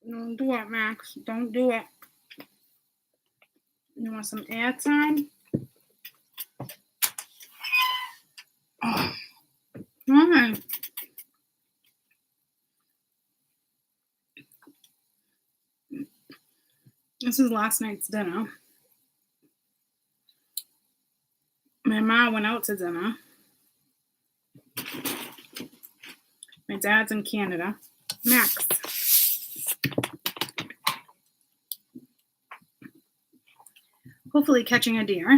Don't do it, Max. Don't do it. You want some airtime? Oh. Why? This is last night's dinner. My mom went out to dinner. My dad's in Canada. Max. Hopefully catching a deer.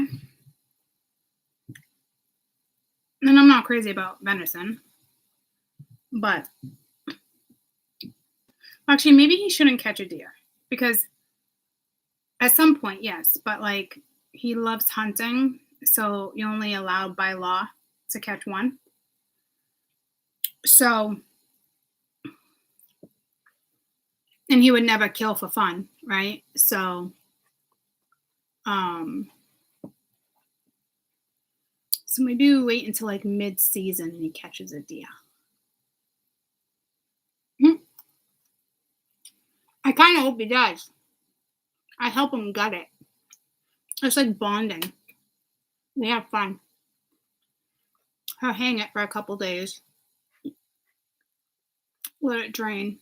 And I'm not crazy about venison. But actually, maybe he shouldn't catch a deer. Because at some point, yes. But like, he loves hunting. So you're only allowed by law to catch one. So, and he would never kill for fun, right? So, so maybe we wait until like mid-season and he catches a deer. I kind of hope he does. I help him gut it. It's like bonding. We have fun. I'll hang it for a couple days. Let it drain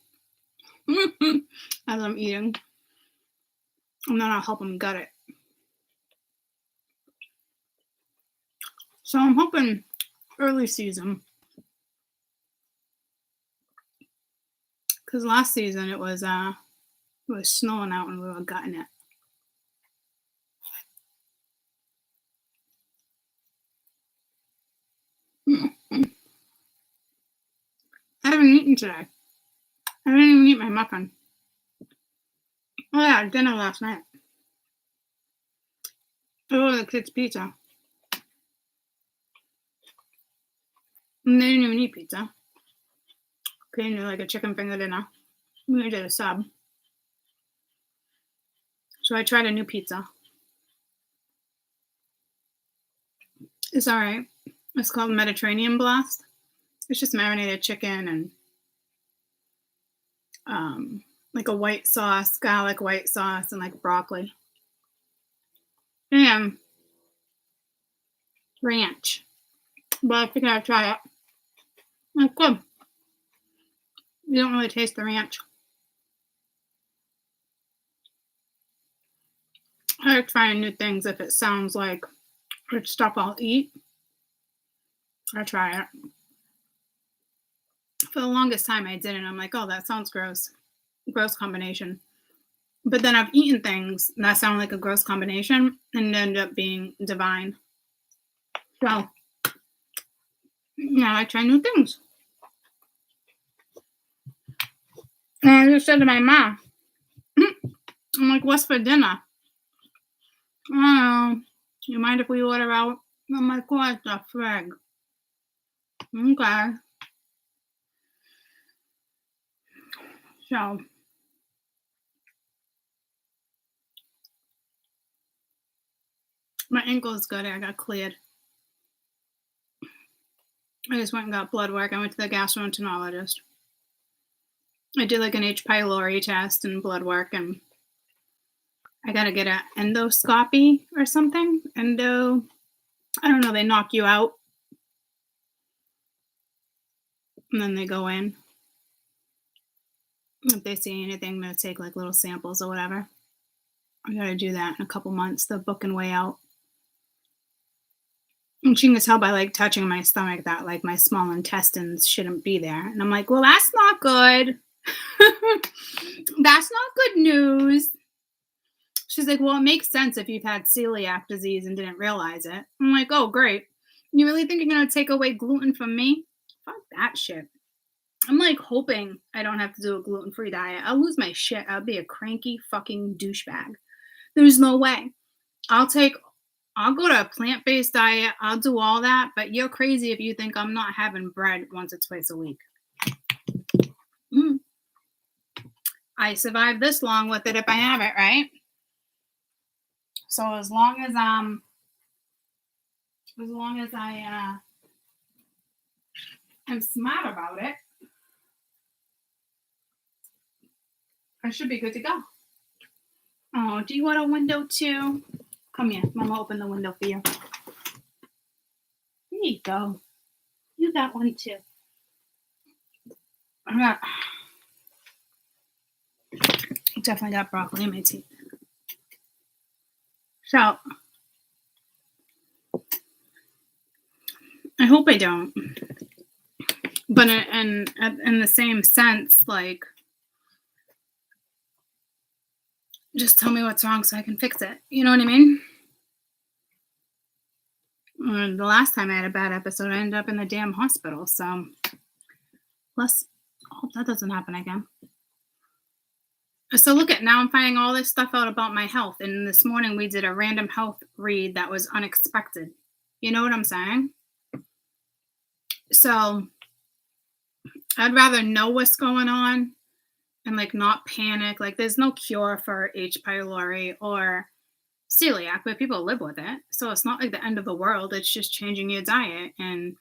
as I'm eating. And then I'll help him gut it. So I'm hoping early season. Because last season it was snowing out and we were gutting it. I haven't eaten today. I didn't even eat my muffin. Oh yeah, dinner last night. Oh, the kids' pizza. And they didn't even eat pizza. Okay, you know, like a chicken finger dinner. We did a sub. So I tried a new pizza. It's alright. It's called Mediterranean Blast. It's just marinated chicken and like a white sauce, garlic white sauce, and like broccoli. And ranch. But I figured I'd try it. Like, good. You don't really taste the ranch. I like trying new things if it sounds like it's stuff I'll eat. I try it. For the longest time I didn't. I'm like, oh, that sounds gross. Gross combination. But then I've eaten things that sound like a gross combination and end up being divine. So, now I try new things. And I just said to my mom, I'm like, what's for dinner? I don't know. You mind if we order out? I'm like, what the frig? Okay. So, my ankle is good. I got cleared. I just went and got blood work. I went to the gastroenterologist. I did like an H. pylori test and blood work, and I got to get an endoscopy or something. I don't know. They knock you out. And then they go in. If they see anything, they'll take like little samples or whatever. I got to do that in a couple months. They're booking way out. And she can tell by like touching my stomach that like my small intestines shouldn't be there. And I'm like, well, that's not good. That's not good news. She's like, well, it makes sense if you've had celiac disease and didn't realize it. I'm like, oh, great. You really think you're going to take away gluten from me? Fuck that shit. I'm like hoping I don't have to do a gluten-free diet. I'll lose my shit. I'll be a cranky fucking douchebag. There's no way. I'll go to a plant-based diet. I'll do all that. But you're crazy if you think I'm not having bread once or twice a week. I survived this long with it if I have it, right? So as long as I am smart about it, I should be good to go. Oh, do you want a window too? Come here. Mama, open the window for you. There you go. You got one too. I definitely got broccoli in my teeth. So, I hope I don't. But in the same sense, like, just tell me what's wrong so I can fix it. You know what I mean? The last time I had a bad episode, I ended up in the damn hospital. So, let's hope that doesn't happen again. So look at, now I'm finding all this stuff out about my health. And this morning we did a random health read that was unexpected. You know what I'm saying? So I'd rather know what's going on and like not panic. Like there's no cure for H. pylori or celiac, but people live with it. So it's not like the end of the world. It's just changing your diet. And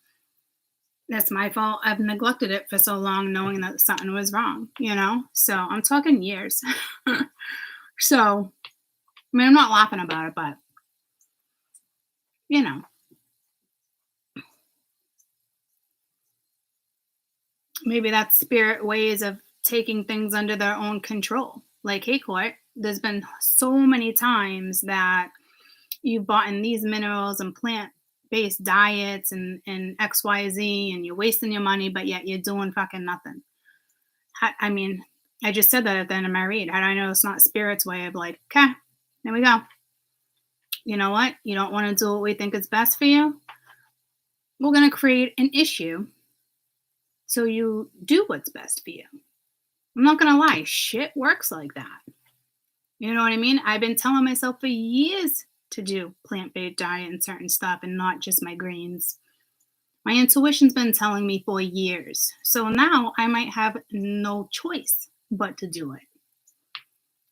that's my fault. I've neglected it for so long, knowing that something was wrong, you know? So I'm talking years. So, I mean, I'm not laughing about it, but, you know. Maybe that's spirit ways of taking things under their own control. Like, hey, Court, there's been so many times that you've bought in these minerals and plant-based diets and XYZ, and you're wasting your money, but yet you're doing fucking nothing. I mean, I just said that at the end of my read. How do I know it's not spirit's way of like, okay, there we go. You know what? You don't want to do what we think is best for you? We're going to create an issue so you do what's best for you. I'm not going to lie. Shit works like that. You know what I mean? I've been telling myself for years to do plant-based diet and certain stuff and not just my greens. My intuition's been telling me for years. So now I might have no choice but to do it.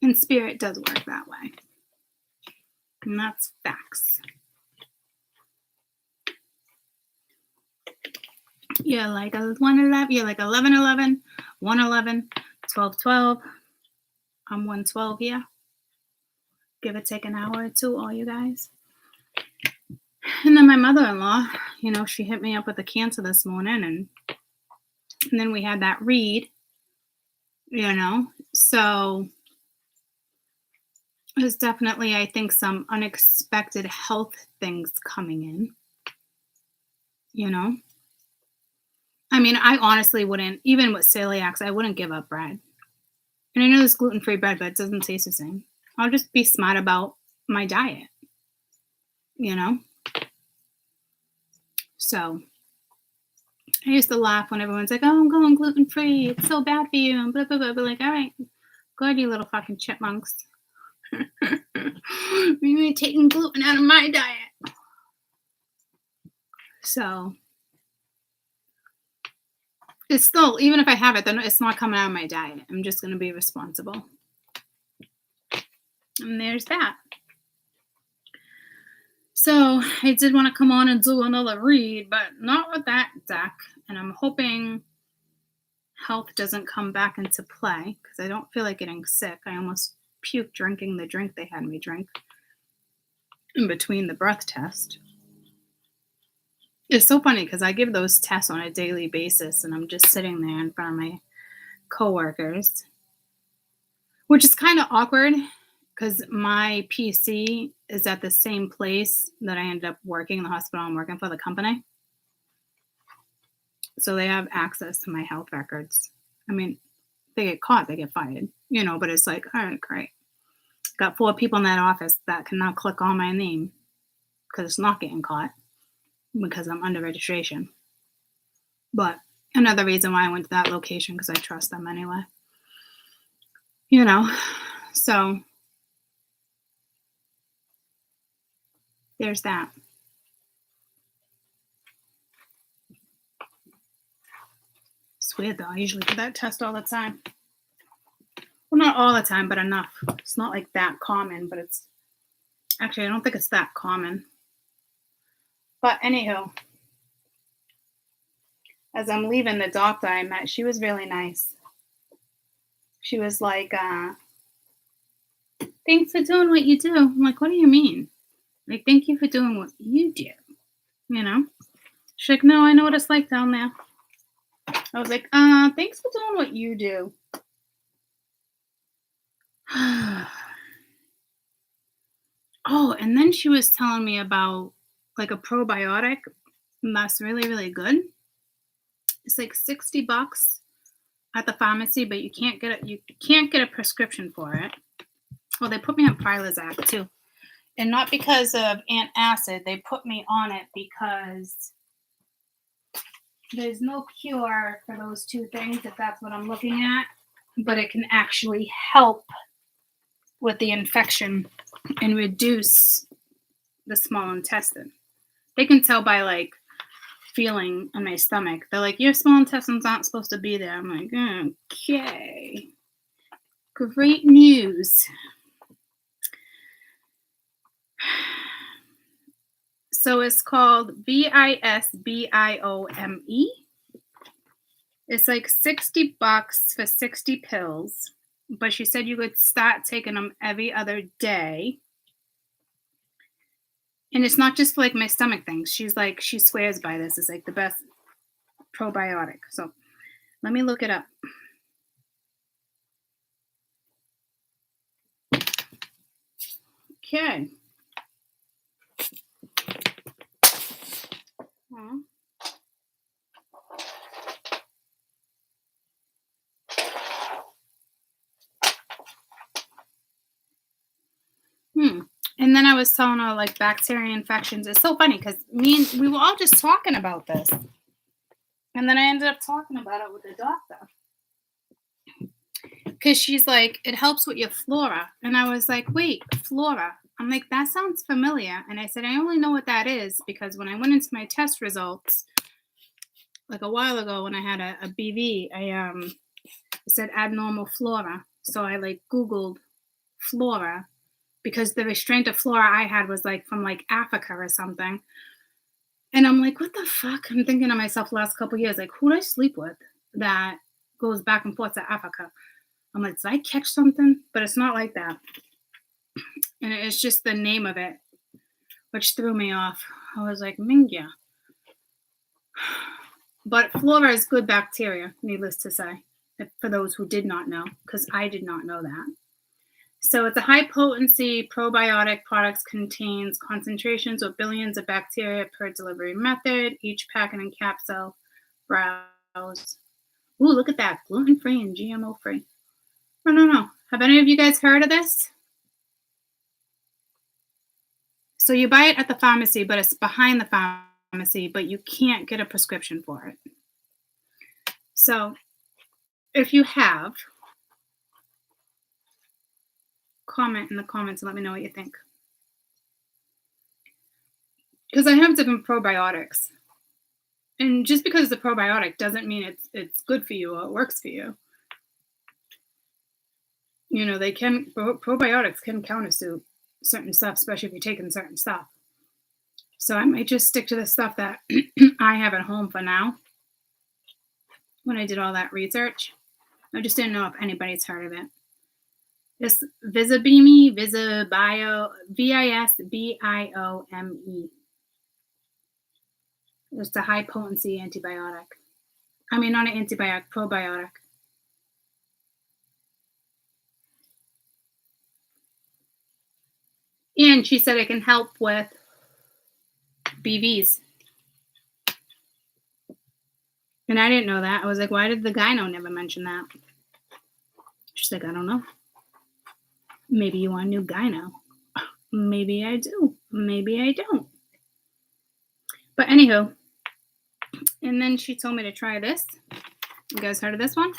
And spirit does work that way. And that's facts. You're like a 111, you're like 1111, 111, 1212. I'm 112 here. Give or take an hour or two, all you guys. And then my mother-in-law, you know, she hit me up with a cancer this morning, and then we had that read, you know. So there's definitely, I think, some unexpected health things coming in, you know. I mean, I honestly wouldn't, even with celiacs, I wouldn't give up bread. And I know there's gluten-free bread, but it doesn't taste the same. I'll just be smart about my diet, you know. So I used to laugh when everyone's like, oh, I'm going gluten-free. It's so bad for you. And blah, blah, blah. But like, all right, good, you little fucking chipmunks. You're taking gluten out of my diet. So it's still, even if I have it, then it's not coming out of my diet. I'm just going to be responsible. And there's that. So I did want to come on and do another read, but not with that deck. And I'm hoping health doesn't come back into play because I don't feel like getting sick. I almost puked drinking the drink they had me drink in between the breath test. It's so funny because I give those tests on a daily basis, and I'm just sitting there in front of my coworkers, which is kind of awkward because my PC is at the same place that I ended up working in the hospital I'm working for, the company. So they have access to my health records. I mean, they get caught, they get fired, you know, but it's like, all right, great. Got 4 people in that office that can now click on my name because it's not getting caught because I'm under registration. But another reason why I went to that location because I trust them anyway. You know, so there's that. It's weird though. I usually do that test all the time. Well, not all the time, but enough. It's not like that common, but it's actually, I don't think it's that common. But anywho, as I'm leaving, the doctor I met, she was really nice. She was like, thanks for doing what you do. I'm like, what do you mean? Like, thank you for doing what you do. You know? She's like, no, I know what it's like down there. I was like, thanks for doing what you do. Oh, and then she was telling me about like a probiotic that's really, really good. It's like $60 at the pharmacy, but you can't get it. You can't get a prescription for it. Well, they put me on Prilosec too, and not because of antacid. They put me on it because there's no cure for those two things, if that's what I'm looking at. But it can actually help with the infection and reduce the small intestine. They can tell by like feeling on my stomach. They're like, your small intestines aren't supposed to be there. I'm like, okay. Great news. So it's called Visbiome. It's like $60 for 60 pills. But she said you could start taking them every other day. And it's not just for like my stomach things. She's like, she swears by this. It's like the best probiotic. So let me look it up. Okay. And then I was telling her like bacterial infections. It's so funny because we were all just talking about this. And then I ended up talking about it with the doctor. Because she's like, it helps with your flora. And I was like, wait, flora. I'm like, that sounds familiar. And I said, I only know what that is because when I went into my test results, like a while ago when I had a BV, it said abnormal flora. So I like Googled flora because the restraint of flora I had was like from like Africa or something. And I'm like, what the fuck? I'm thinking to myself the last couple of years, like, who do I sleep with that goes back and forth to Africa? I'm like, did I catch something? But it's not like that. And it's just the name of it, which threw me off. I was like, Mingya. But flora is good bacteria, needless to say, for those who did not know, because I did not know that. So it's a high-potency probiotic. Products contains concentrations of billions of bacteria per delivery method. Each packet and capsule browse. Ooh, look at that. Gluten-free and GMO-free. I don't know. Have any of you guys heard of this? So you buy it at the pharmacy, but it's behind the pharmacy, but you can't get a prescription for it. So if you have, comment in the comments and let me know what you think. Because I have different probiotics. And just because it's a probiotic doesn't mean it's good for you or it works for you. You know, probiotics can counter certain stuff, especially if you're taking certain stuff. So I might just stick to the stuff that I have at home for now. When I did all that research, I just didn't know if anybody's heard of it. This Visbiome, Visbiome. It's a high potency antibiotic. I mean, not an antibiotic, probiotic. And she said it can help with BVs. And I didn't know that. I was like, why did the gyno never mention that? She's like, I don't know. Maybe you want a new gyno. Maybe I do. Maybe I don't. But anywho, and then she told me to try this. You guys heard of this one?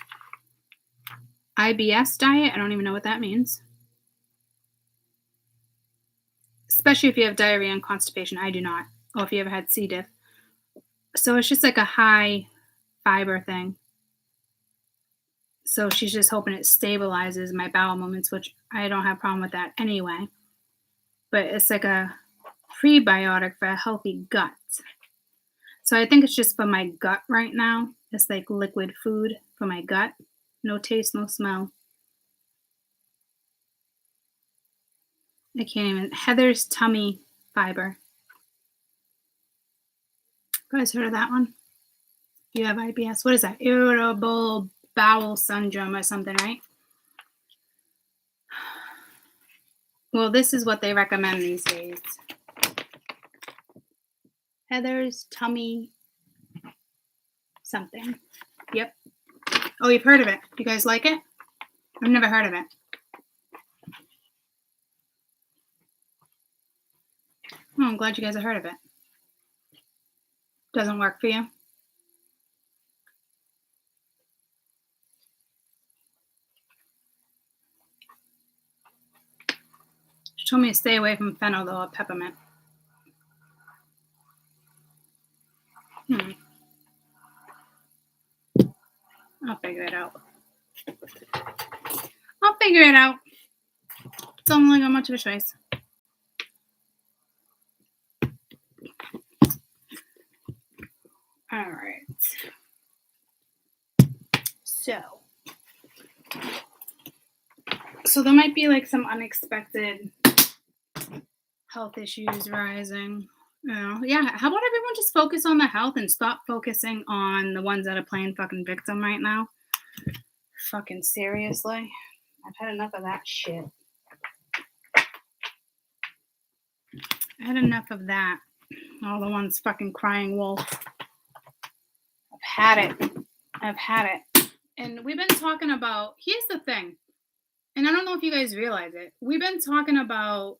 IBS diet. I don't even know what that means. Especially if you have diarrhea and constipation. I do not. Or if you ever had C. diff. So it's just like a high fiber thing. So she's just hoping it stabilizes my bowel movements, which I don't have a problem with that anyway. But it's like a prebiotic for a healthy gut. So I think it's just for my gut right now. It's like liquid food for my gut. No taste, no smell. I can't even. Heather's tummy fiber. You guys heard of that one? You have IBS. What is that? Irritable bowel syndrome or something, right? Well, this is what they recommend these days. Heather's tummy something. Yep. Oh, you've heard of it. You guys like it? I've never heard of it. Oh, I'm glad you guys have heard of it. Doesn't work for you? She told me to stay away from fennel, though, or peppermint. I'll figure it out. It's only got much of a choice. All right. So there might be like some unexpected health issues rising. Yeah. How about everyone just focus on the health and stop focusing on the ones that are playing fucking victim right now? Fucking seriously. I've had enough of that shit. I had enough of that. All the ones fucking crying wolf. I've had it. And we've been talking about, here's the thing. And I don't know if you guys realize it. We've been talking about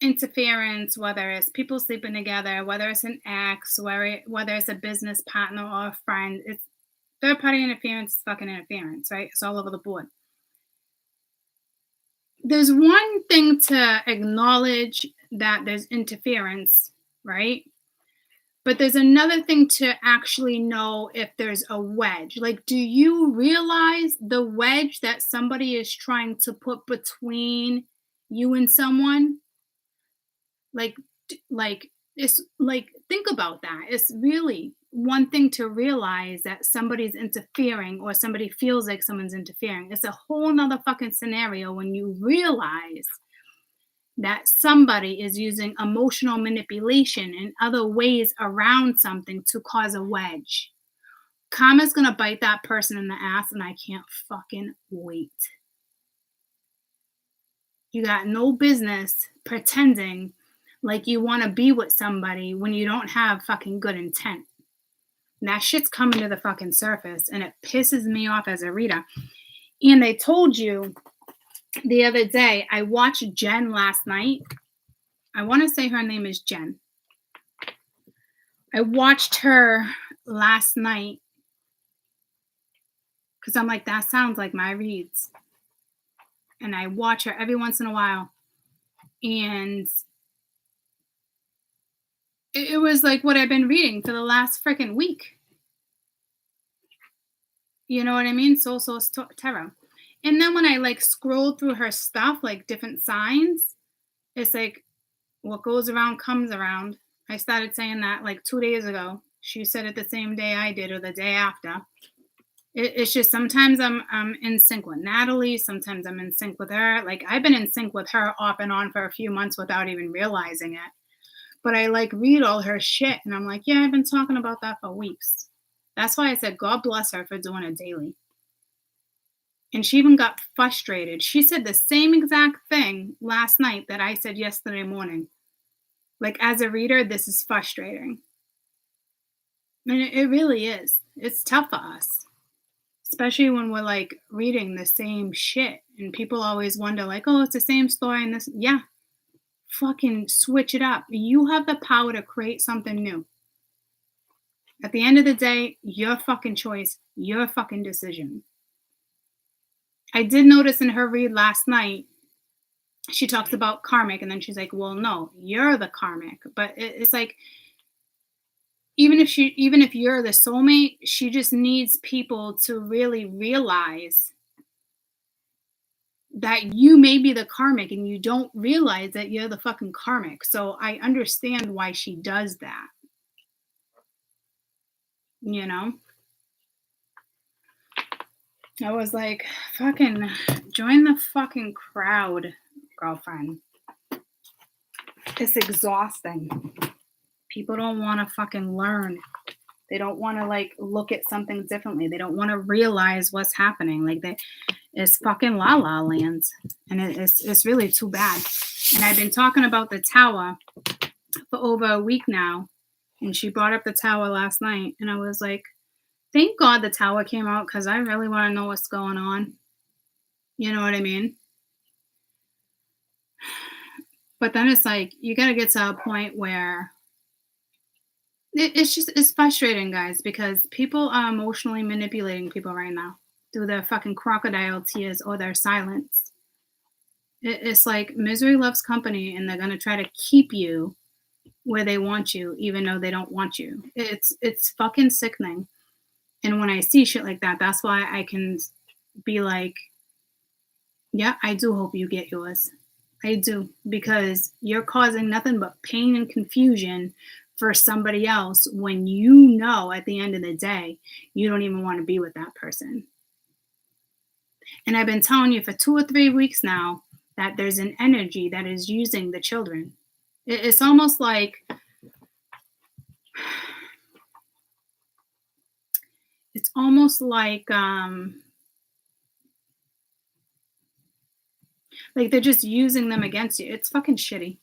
interference, whether it's people sleeping together, whether it's an ex, whether it's a business partner or a friend. It's third party interference is fucking interference, right? It's all over the board. There's one thing to acknowledge that there's interference, right? But there's another thing to actually know if there's a wedge. Like, do you realize the wedge that somebody is trying to put between you and someone? Like it's like, think about that. It's really one thing to realize that somebody's interfering or somebody feels like someone's interfering. It's a whole nother fucking scenario when you realize that somebody is using emotional manipulation and other ways around something to cause a wedge. Karma's gonna bite that person in the ass, and I can't fucking wait. You got no business pretending like you want to be with somebody when you don't have fucking good intent. And that shit's coming to the fucking surface, and it pisses me off as a reader. And they told you the other day, I watched Jen last night. I want to say her name is Jen. I watched her last night because I'm like, that sounds like my reads. And I watch her every once in a while. And it was like what I've been reading for the last freaking week. You know what I mean? Soul Tarot. And then when I like scroll through her stuff, like different signs, it's like what goes around comes around. I started saying that like 2 days ago. She said it the same day I did or the day after. It's just sometimes I'm in sync with Natalie. Sometimes I'm in sync with her. Like I've been in sync with her off and on for a few months without even realizing it. But I like read all her shit and I'm like, yeah, I've been talking about that for weeks. That's why I said, God bless her for doing it daily. And she even got frustrated. She said the same exact thing last night that I said yesterday morning. Like as a reader, this is frustrating. And it really is. It's tough for us. Especially when we're like reading the same shit. And people always wonder like, oh, it's the same story and this. Yeah. Fucking switch it up. You have the power to create something new. At the end of the day, your fucking choice, your fucking decision. I did notice in her read last night, she talks about karmic, and then she's like, well, no, you're the karmic. But it's like, even if you're the soulmate, she just needs people to really realize that you may be the karmic and you don't realize that you're the fucking karmic. So I understand why she does that. You know? I was like, fucking join the fucking crowd, girlfriend. It's exhausting. People don't want to fucking learn. They don't want to like look at something differently. They don't want to realize what's happening. Like it's fucking la la lands, and it's really too bad. And I've been talking about the tower for over a week now, and she brought up the tower last night, and I was like, thank God the tower came out because I really want to know what's going on. You know what I mean? But then it's like you got to get to a point where it's frustrating, guys, because people are emotionally manipulating people right now through their fucking crocodile tears or their silence. It's like misery loves company, and they're gonna try to keep you where they want you, even though they don't want you. It's fucking sickening. And when I see shit like that, that's why I can be like, yeah, I do hope you get yours. I do, because you're causing nothing but pain and confusion for somebody else when you know at the end of the day you don't even want to be with that person. And I've been telling you for 2 or 3 weeks now that there's an energy that is using the children. It's almost like like they're just using them against you. It's fucking shitty.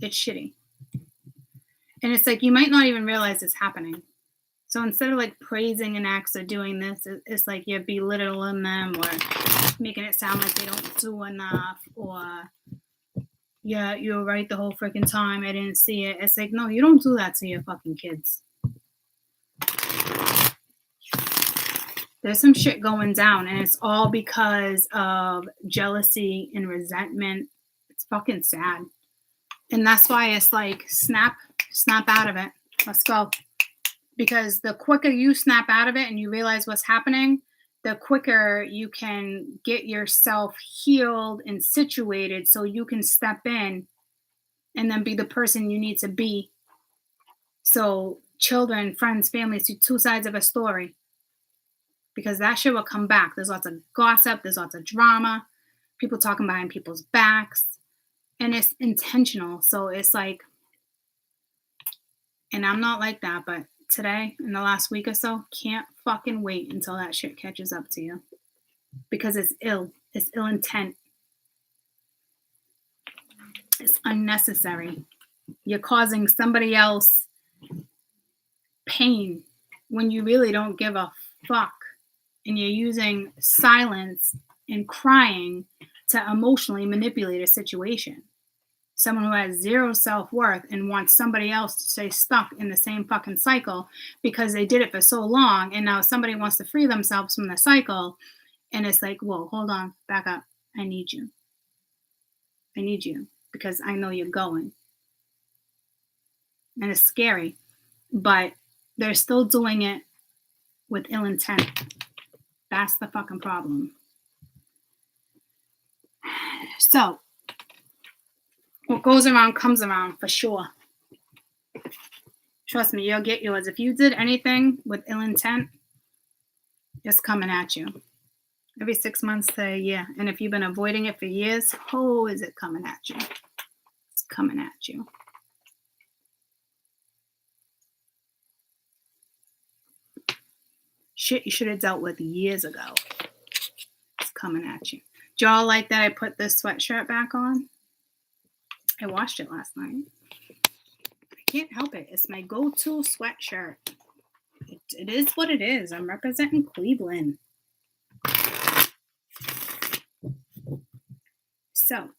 It's shitty. And it's like you might not even realize it's happening. So instead of like praising an ex or doing this, it's like you're belittling them or making it sound like they don't do enough, or yeah, you were right the whole freaking time, I didn't see it. It's like, no, you don't do that to your fucking kids. There's some shit going down, and it's all because of jealousy and resentment. It's fucking sad. And that's why it's like, snap out of it. Let's go. Because the quicker you snap out of it and you realize what's happening, the quicker you can get yourself healed and situated so you can step in and then be the person you need to be. So children, friends, families, two sides of a story. Because that shit will come back. There's lots of gossip. There's lots of drama. People talking behind people's backs. And it's intentional. So it's like, and I'm not like that, but today, in the last week or so, can't fucking wait until that shit catches up to you. Because it's ill. It's ill intent. It's unnecessary. You're causing somebody else pain when you really don't give a fuck. And you're using silence and crying to emotionally manipulate a situation. Someone who has zero self-worth and wants somebody else to stay stuck in the same fucking cycle because they did it for so long, and now somebody wants to free themselves from the cycle, and it's like, whoa, hold on, back up. I need you. I need you because I know you're going. And it's scary, but they're still doing it with ill intent. That's the fucking problem. So, what goes around comes around for sure. Trust me, you'll get yours. If you did anything with ill intent, it's coming at you. Every 6 months to a year. And if you've been avoiding it for years, oh, is it coming at you? It's coming at you. Shit you should have dealt with years ago. It's coming at you. Do y'all like that I put this sweatshirt back on? I washed it last night. I can't help it. It's my go-to sweatshirt. It is what it is. I'm representing Cleveland. So.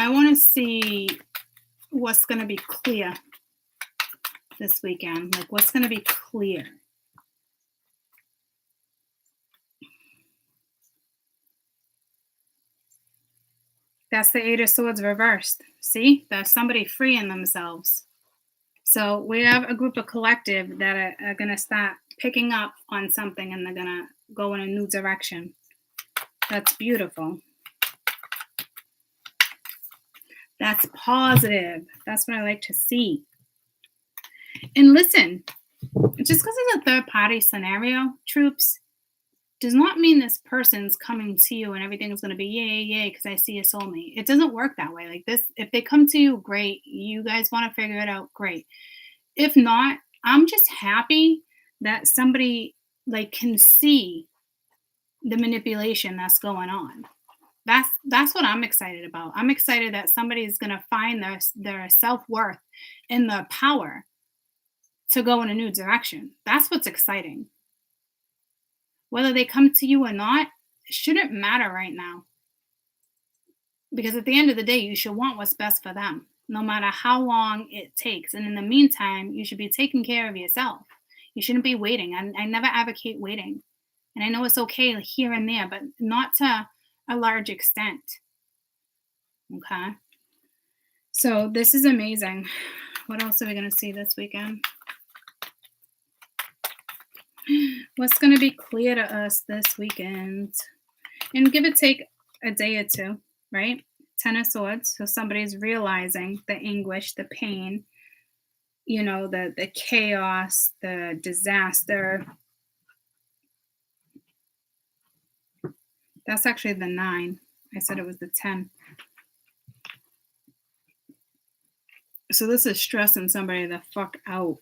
I want to see what's going to be clear this weekend. Like, what's going to be clear? That's the Eight of Swords reversed. See? That's somebody freeing themselves. So we have a group of collective that are going to start picking up on something, and they're going to go in a new direction. That's beautiful. That's positive. That's what I like to see. And listen, just because it's a third party scenario, troops, does not mean this person's coming to you and everything's going to be yay, yay, because I see a soulmate. It doesn't work that way. Like this, if they come to you, great. You guys want to figure it out, great. If not, I'm just happy that somebody like can see the manipulation that's going on. That's what I'm excited about. I'm excited that somebody's going to find their self-worth in the power to go in a new direction. That's what's exciting. Whether they come to you or not, it shouldn't matter right now. Because at the end of the day, you should want what's best for them, no matter how long it takes. And in the meantime, you should be taking care of yourself. You shouldn't be waiting. I never advocate waiting. And I know it's okay here and there, but not to a large extent. Okay. So this is amazing. What else are we going to see this weekend? What's going to be clear to us this weekend? And give or take a day or two, right? 10 of Swords. So somebody's realizing the anguish, the pain, you know, the chaos, the disaster. That's actually the 9. I said it was the 10. So this is stressing somebody the fuck out.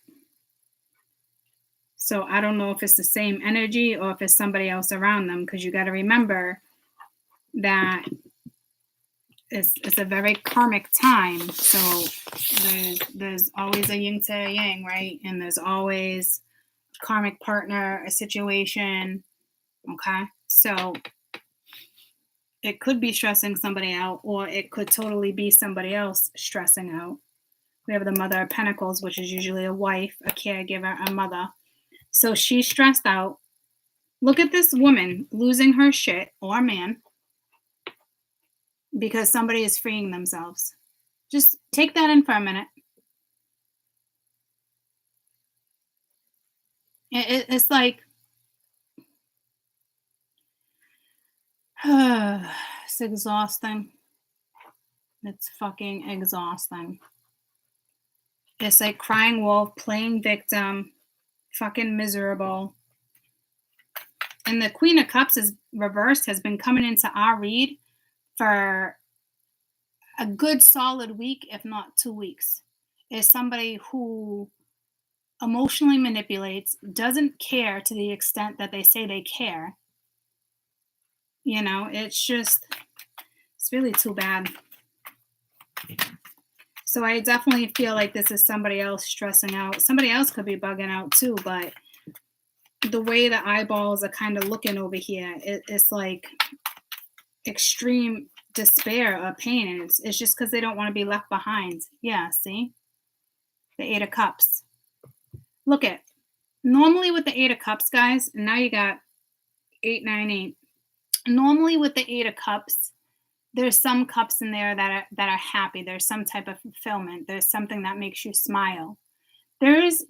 So I don't know if it's the same energy or if it's somebody else around them, because you got to remember that it's a very karmic time. So there's always a yin to a yang, right? And there's always a karmic partner, a situation. Okay. So it could be stressing somebody out, or it could totally be somebody else stressing out. We have the Mother of Pentacles, which is usually a wife, a caregiver, a mother. So she's stressed out. Look at this woman losing her shit, or man, because somebody is freeing themselves. Just take that in for a minute. It's like, it's exhausting. It's fucking exhausting. It's like crying wolf, playing victim, fucking miserable. And the Queen of Cups is reversed, has been coming into our read for a good solid week, if not 2 weeks. Is somebody who emotionally manipulates, doesn't care to the extent that they say they care. You know, it's really too bad. So I definitely feel like this is somebody else stressing out. Somebody else could be bugging out too, but the way the eyeballs are kind of looking over here, it's like extreme despair or pain. And it's just because they don't want to be left behind. Yeah, see? The 8 of Cups. Look at, normally with the 8 of Cups, guys, and now you got 8, 9, 8. Normally with the 8 of Cups, there's some cups in there that are happy. There's some type of fulfillment. There's something that makes you smile. There is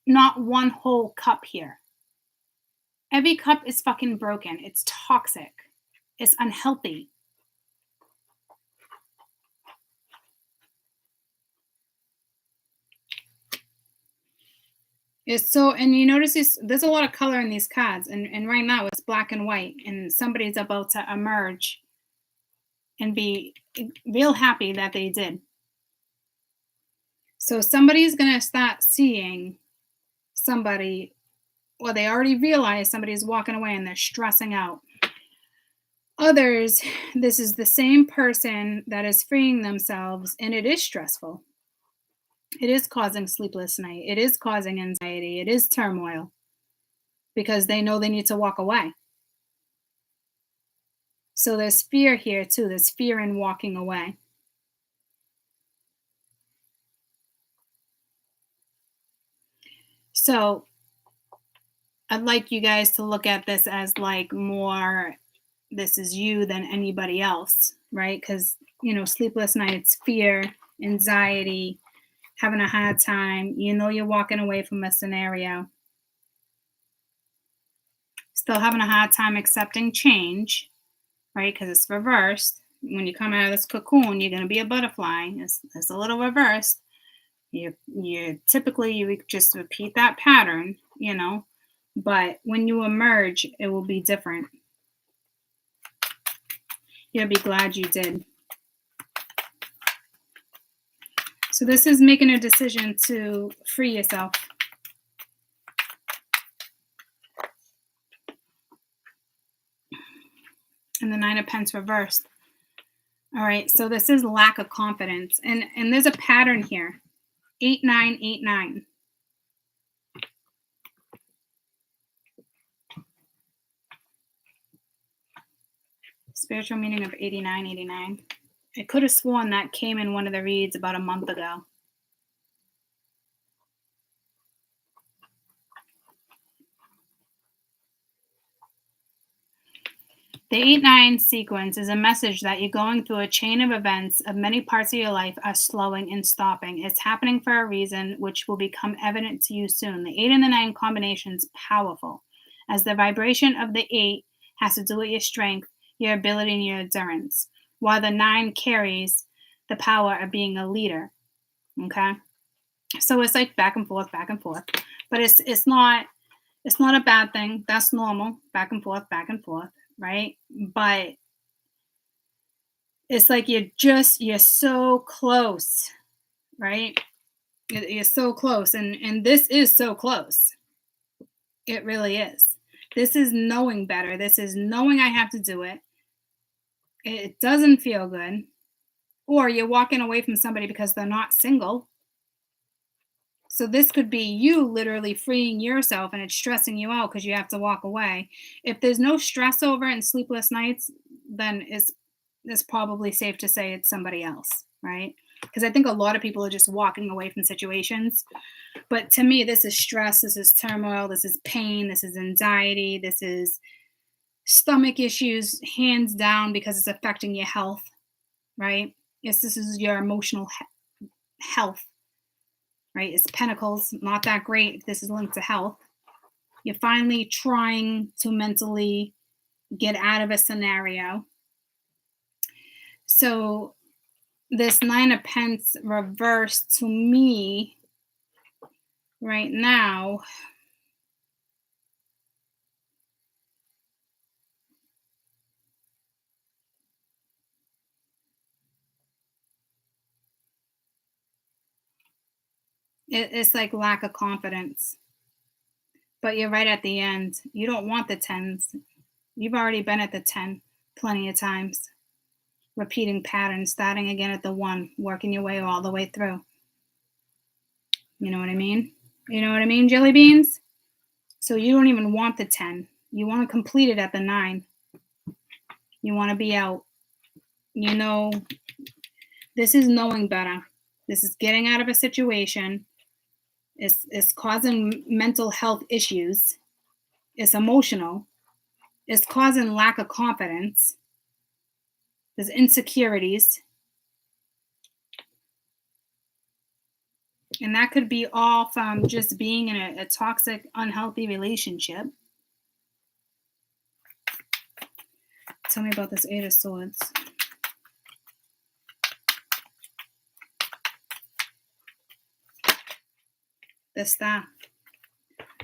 not one whole cup here. Every cup is fucking broken. It's toxic. It's unhealthy. It's so, and you notice there's a lot of color in these cards, and right now it's black and white, and somebody's about to emerge and be real happy that they did. So somebody's going to start seeing somebody, or they already realize somebody's walking away and they're stressing out. Others, this is the same person that is freeing themselves, and it is stressful. It is causing sleepless night. It is causing anxiety. It is turmoil because they know they need to walk away. So there's fear here too. There's fear in walking away. So I'd like you guys to look at this as like more, this is you than anybody else, right? Because, you know, sleepless nights, fear, anxiety, having a hard time, you know, you're walking away from a scenario. Still having a hard time accepting change, right? Because it's reversed. When you come out of this cocoon, you're going to be a butterfly. It's a little reversed. You typically, you just repeat that pattern, you know, but when you emerge, it will be different. You'll be glad you did. So this is making a decision to free yourself. And the Nine of Pentacles reversed. All right, so this is lack of confidence. And there's a pattern here. 8989. Spiritual meaning of 8989. I could have sworn that came in one of the reads about a month ago. The 8-9 sequence is a message that you're going through a chain of events of many parts of your life are slowing and stopping. It's happening for a reason, which will become evident to you soon. The 8 and the 9 combination is powerful, as the vibration of the 8 has to do with your strength, your ability, and your endurance, while the 9 carries the power of being a leader. Okay? So it's like back and forth, but it's not a bad thing. That's normal. Back and forth, right? But it's like you're so close, right? You're so close, and this is so close. It really is. This is knowing better. This is knowing I have to do it. It doesn't feel good. Or you're walking away from somebody because they're not single. So this could be you literally freeing yourself, and it's stressing you out because you have to walk away. If there's no stress over it and sleepless nights, then it's probably safe to say it's somebody else, right? Because I think a lot of people are just walking away from situations. But to me, this is stress, this is turmoil, this is pain, this is anxiety, this is stomach issues, hands down, because it's affecting your health, right? Yes, this is your emotional health. Right? It's Pentacles, not that great if this is linked to health. You're finally trying to mentally get out of a scenario. So this Nine of Pentacles reversed to me right now. It's like lack of confidence. But you're right at the end. You don't want the 10s. You've already been at the 10 plenty of times. Repeating patterns, starting again at the 1, working your way all the way through. You know what I mean? You know what I mean, jelly beans? So you don't even want the 10. You want to complete it at the 9. You want to be out. You know, this is knowing better. This is getting out of a situation. It's causing mental health issues. It's emotional. It's causing lack of confidence. There's insecurities. And that could be all from just being in a toxic, unhealthy relationship. Tell me about this 8 of Swords. The Star.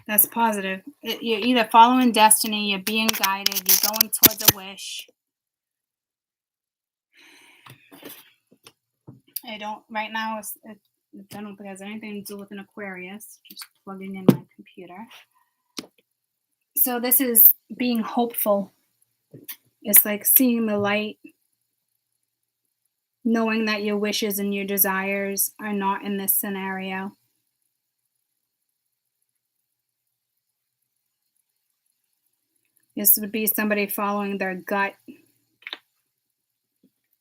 That's positive. You're either following destiny, you're being guided, you're going towards a wish. Right now, I don't think it has anything to do with an Aquarius. Just plugging in my computer. So this is being hopeful. It's like seeing the light, knowing that your wishes and your desires are not in this scenario. This would be somebody following their gut.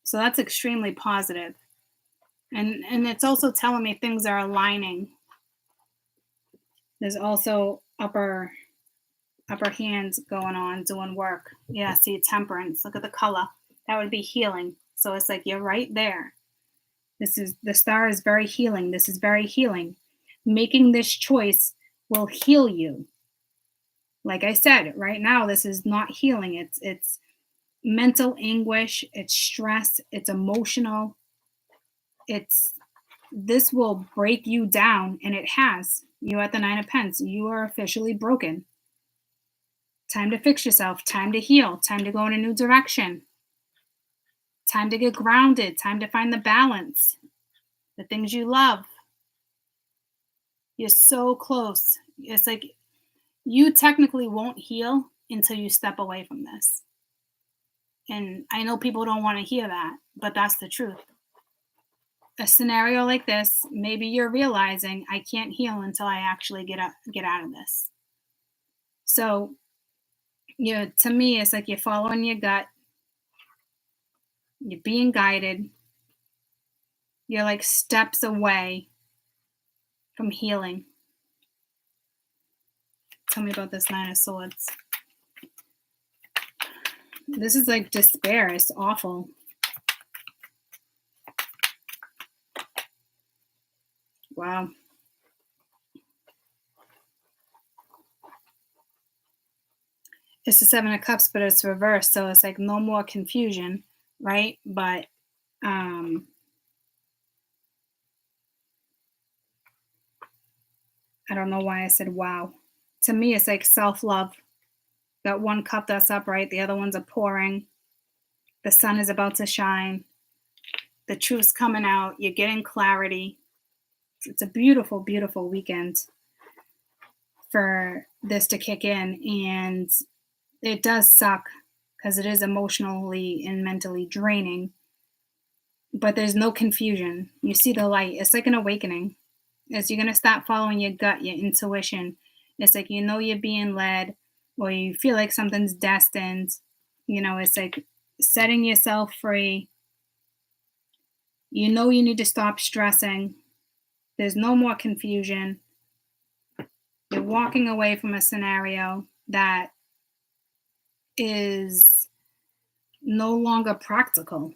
So that's extremely positive. And it's also telling me things are aligning. There's also upper hands going on, doing work. Yeah, see, Temperance. Look at the color. That would be healing. So it's like you're right there. The Star is very healing. This is very healing. Making this choice will heal you. Like I said, right now this is not healing. mental anguish, it's stress, it's emotional. This will break you down, and it has. You at the 9 of Pents. You are officially broken. Time to fix yourself, time to heal, time to go in a new direction, time to get grounded, time to find the balance, the things you love. You're so close. It's like you technically won't heal until you step away from this. And I know people don't want to hear that, but that's the truth. A scenario like this, maybe you're realizing I can't heal until I actually get out of this. So, to me, it's like you're following your gut. You're being guided. You're like steps away from healing. Tell me about this 9 of Swords. This is like despair. It's awful. Wow. It's the 7 of Cups, but it's reversed. So it's like no more confusion, right? But I don't know why I said wow. To me, it's like self-love. Got one cup that's upright, the other ones are pouring. The sun is about to shine. The truth's coming out. You're getting clarity. It's a beautiful, beautiful weekend for this to kick in. And it does suck because it is emotionally and mentally draining. But there's no confusion. You see the light. It's like an awakening. As you're going to stop following your gut, your intuition. It's like you're being led, or you feel like something's destined. It's like setting yourself free. You need to stop stressing. There's no more confusion. You're walking away from a scenario that is no longer practical.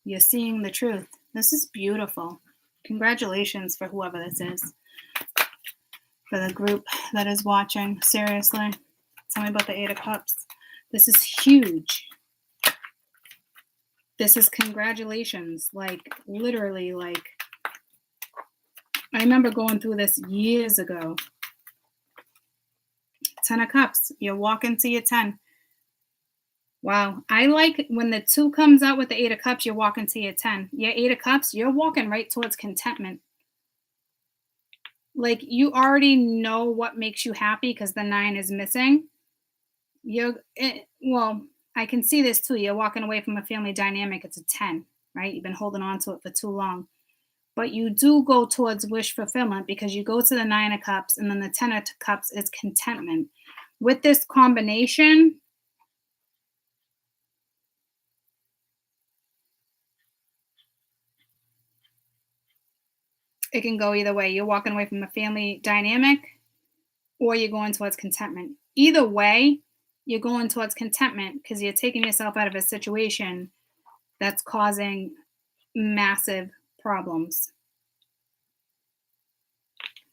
You're seeing the truth. This is beautiful. Congratulations for whoever this is. For the group that is watching. Seriously. Tell me about the 8 of Cups. This is huge. This is congratulations. Like, literally, like, I remember going through this years ago. 10 of Cups. You're walking to your 10. Wow. I like when the 2 comes out with the 8 of Cups, you're walking to your 10. Your 8 of Cups, you're walking right towards contentment. Like, you already know what makes you happy because the 9 is missing. I can see this too. You're walking away from a family dynamic. It's a 10, right? You've been holding on to it for too long. But you do go towards wish fulfillment because you go to the 9 of Cups, and then the 10 of Cups is contentment. With this combination, it can go either way. You're walking away from a family dynamic, or you're going towards contentment. Either way, you're going towards contentment because you're taking yourself out of a situation that's causing massive problems.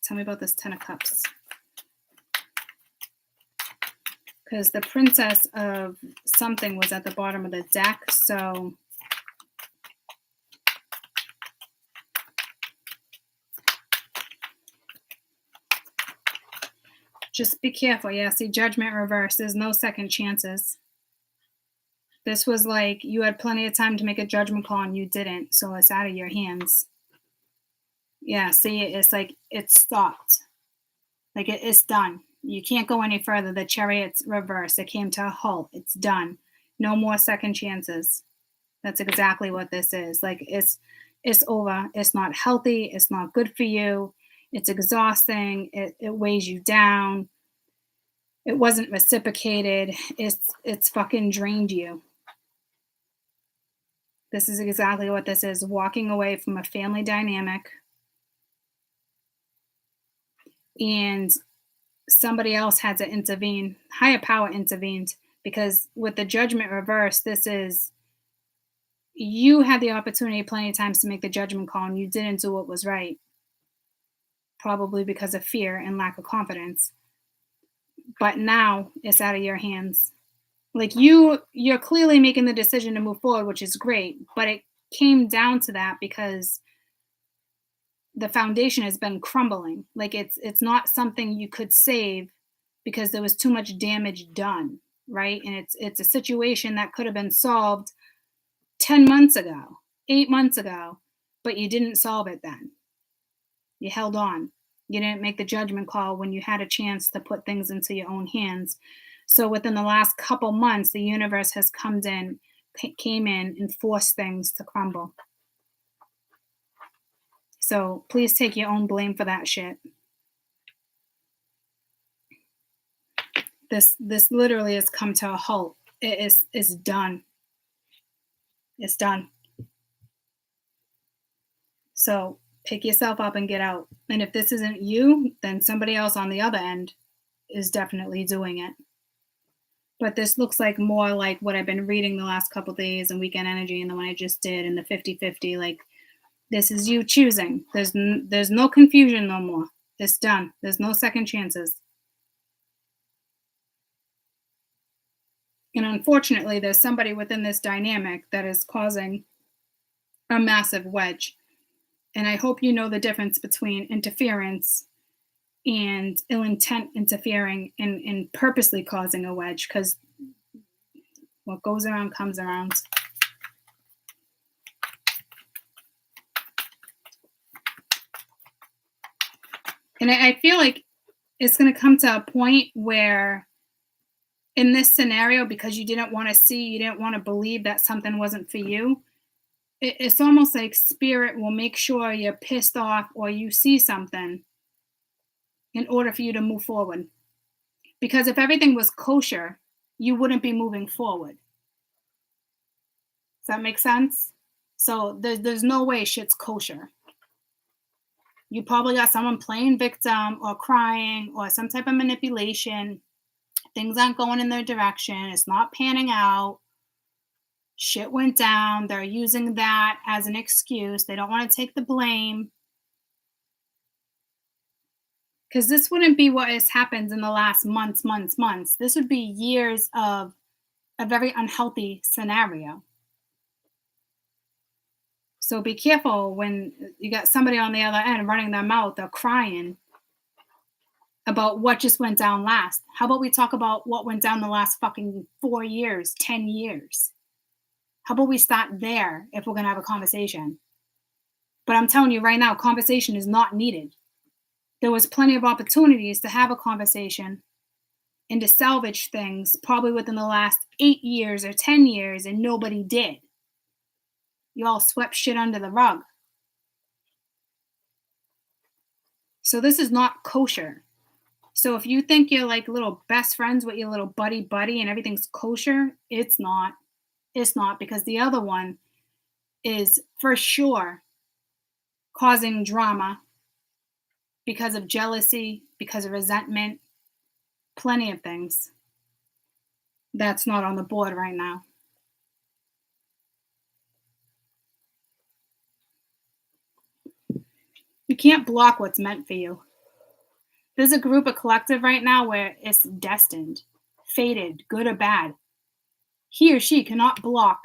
Tell me about this 10 of Cups. Because the Princess of something was at the bottom of the deck, so just be careful. Yeah, see, Judgment reverse. There's no second chances. This was like you had plenty of time to make a judgment call and you didn't, so it's out of your hands. Yeah, see, it's like it's stopped. Like it's done. You can't go any further. The Chariot's reverse. It came to a halt. It's done. No more second chances. That's exactly what this is. Like it's over. It's not healthy. It's not good for you. It's exhausting. It weighs you down. It wasn't reciprocated. It's fucking drained you. This is exactly what this is. Walking away from a family dynamic. And somebody else had to intervene. Higher power intervened, because with the Judgment reverse, this is you had the opportunity plenty of times to make the judgment call and you didn't do what was right. Probably because of fear and lack of confidence. But now it's out of your hands. Like you're clearly making the decision to move forward, which is great, but it came down to that because the foundation has been crumbling. Like it's not something you could save because there was too much damage done, right? And it's a situation that could have been solved 10 months ago, 8 months ago, but you didn't solve it then. You held on. You didn't make the judgment call when you had a chance to put things into your own hands. So within the last couple months, the universe has came in and forced things to crumble. So please take your own blame for that shit. This literally has come to a halt. It's done. It's done. So pick yourself up and get out. And if this isn't you, then somebody else on the other end is definitely doing it. But this looks like more like what I've been reading the last couple of days and weekend energy and the one I just did and the 50-50. Like, this is you choosing. There's no confusion no more. It's done. There's no second chances. And unfortunately, there's somebody within this dynamic that is causing a massive wedge. And I hope you know the difference between interference and ill intent interfering and purposely causing a wedge, because what goes around comes around. And I feel like it's going to come to a point where in this scenario, because you didn't want to see, you didn't want to believe that something wasn't for you, it's almost like spirit will make sure you're pissed off or you see something in order for you to move forward. Because if everything was kosher, you wouldn't be moving forward. Does that make sense? So there's no way shit's kosher. You probably got someone playing victim or crying or some type of manipulation. Things aren't going in their direction. It's not panning out. Shit went down. They're using that as an excuse. They don't want to take the blame. Because this wouldn't be what has happened in the last months. This would be years of a very unhealthy scenario. So be careful when you got somebody on the other end running their mouth or crying about what just went down last. How about we talk about what went down the last fucking 4 years, 10 years? How about we start there if we're going to have a conversation? But I'm telling you right now, conversation is not needed. There was plenty of opportunities to have a conversation and to salvage things probably within the last 8 years or 10 years, and nobody did. You all swept shit under the rug. So this is not kosher. So if you think you're like little best friends with your little buddy and everything's kosher, it's not. It's not, because the other one is for sure causing drama because of jealousy, because of resentment, plenty of things. That's not on the board right now. You can't block what's meant for you. There's a group, a collective right now where it's destined, fated, good or bad. He or she cannot block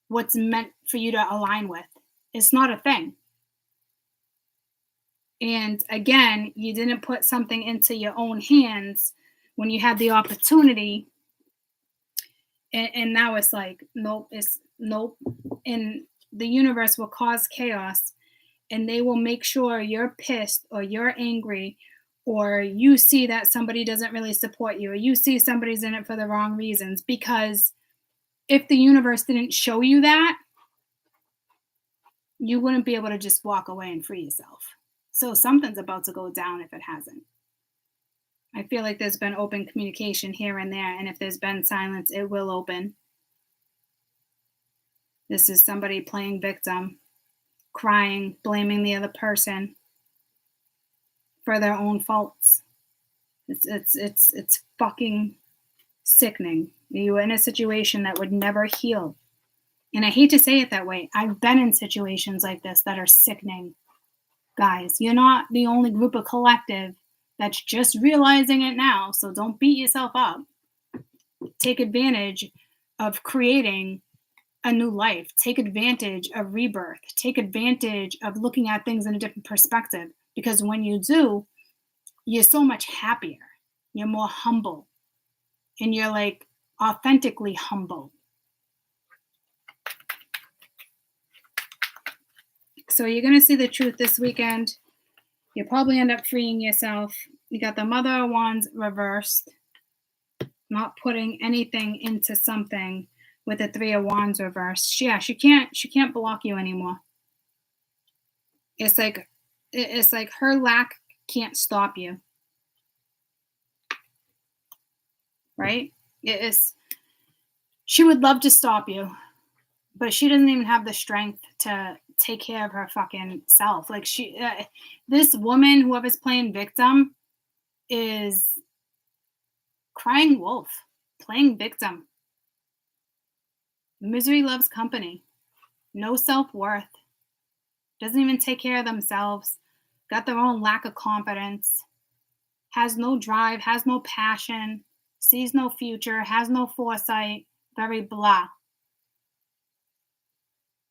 what's meant for you to align with. It's not a thing. And again, you didn't put something into your own hands when you had the opportunity. And now it's like, nope, it's nope. And the universe will cause chaos, and they will make sure you're pissed or you're angry, or you see that somebody doesn't really support you, or you see somebody's in it for the wrong reasons. Because if the universe didn't show you that, you wouldn't be able to just walk away and free yourself. So something's about to go down if it hasn't. I feel like there's been open communication here and there, and if there's been silence, it will open. This is somebody playing victim, crying, blaming the other person for their own faults. It's fucking sickening. You're in a situation that would never heal. And I hate to say it that way. I've been in situations like this that are sickening. Guys, you're not the only group of collective that's just realizing it now, so don't beat yourself up. Take advantage of creating a new life. Take advantage of rebirth. Take advantage of looking at things in a different perspective. Because when you do, you're so much happier. You're more humble. And you're like authentically humble. So you're going to see the truth this weekend. You'll probably end up freeing yourself. You got the Mother of Wands reversed. Not putting anything into something with the Three of Wands reversed. Yeah, she can't block you anymore. It's like her lack can't stop you. Right? She would love to stop you, but she doesn't even have the strength to take care of her fucking self. Like this woman, whoever's playing victim, is crying wolf, playing victim. Misery loves company. No self-worth. Doesn't even take care of themselves. Got their own lack of confidence. Has no drive, has no passion, sees no future, has no foresight, very blah.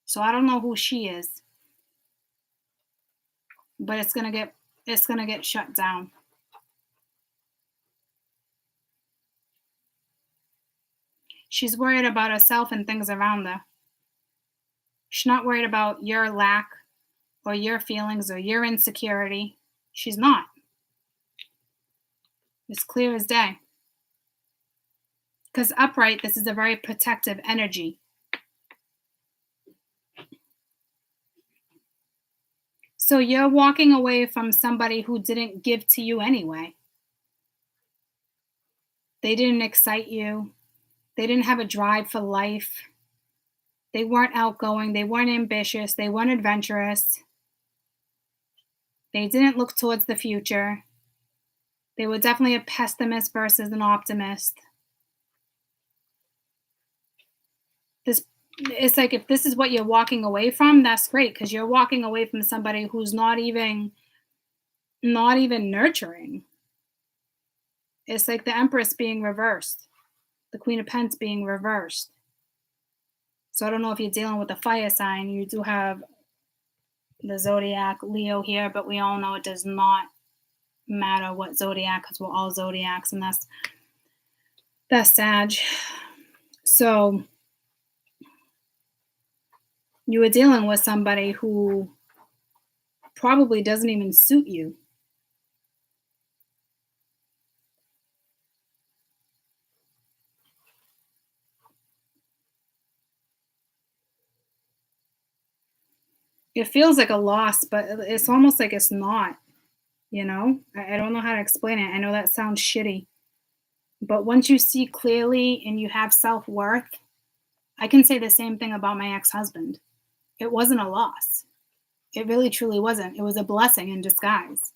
So I don't know who she is. But it's gonna get shut down. She's worried about herself and things around her. She's not worried about your lack or your feelings or your insecurity. She's not. It's clear as day. Because upright, this is a very protective energy. So you're walking away from somebody who didn't give to you anyway. They didn't excite you. They didn't have a drive for life. They weren't outgoing. They weren't ambitious. They weren't adventurous. They didn't look towards the future. They were definitely a pessimist versus an optimist. It's like if this is what you're walking away from, that's great, because you're walking away from somebody who's not even nurturing. It's like the Empress being reversed, the Queen of Pentacles being reversed. So I don't know if you're dealing with a fire sign. You do have the Zodiac Leo here, but we all know it does not matter what Zodiac, because we're all Zodiacs, and that's Sag. So you were dealing with somebody who probably doesn't even suit you. It feels like a loss, but it's almost like it's not, you know? I don't know how to explain it. I know that sounds shitty. But once you see clearly and you have self-worth, I can say the same thing about my ex-husband. It wasn't a loss. It really, truly wasn't. It was a blessing in disguise.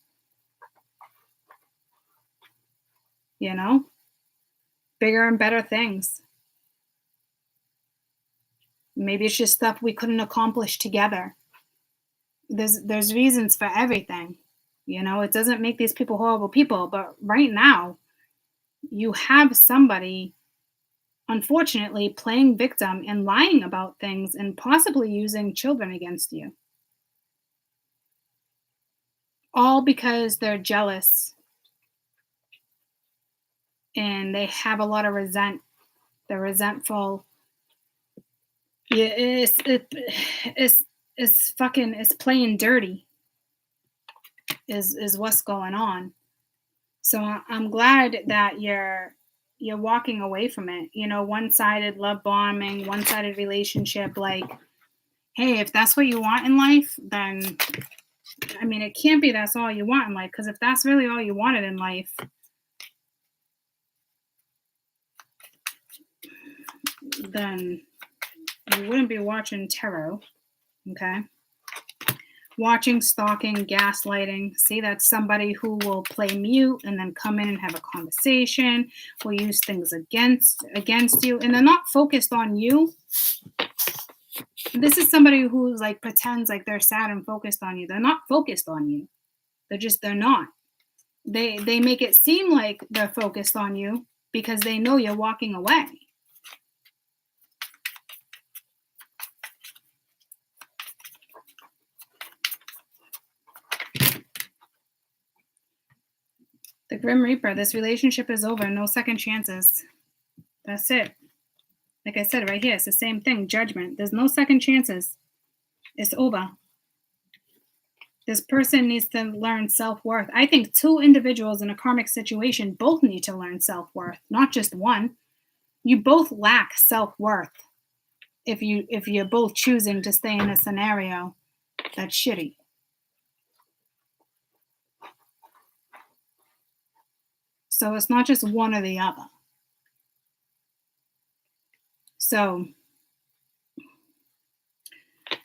You know? Bigger and better things. Maybe it's just stuff we couldn't accomplish together. There's reasons for everything. You know, it doesn't make these people horrible people, but right now, you have somebody, unfortunately, playing victim and lying about things and possibly using children against you. All because they're jealous and they have a lot of resent. They're resentful. Yeah, it's playing dirty is what's going on. So I'm glad that you're walking away from it. You know, one-sided love bombing, one-sided relationship. Like, hey, if that's what you want in life, then, I mean, it can't be that's all you want in life. Because if that's really all you wanted in life, then you wouldn't be watching tarot. Okay? Watching, stalking, gaslighting. See, that's somebody who will play mute and then come in and have a conversation, will use things against you, and they're not focused on you. This is somebody who like pretends like they're sad and focused on you. They're not focused on you. They're not. They make it seem like they're focused on you, because they know you're walking away. The Grim Reaper, this relationship is over. No second chances. That's it. Like I said right here, it's the same thing. Judgment. There's no second chances. It's over. This person needs to learn self-worth. I think two individuals in a karmic situation both need to learn self-worth, not just one. You both lack self-worth if you're both choosing to stay in a scenario that's shitty. So it's not just one or the other. So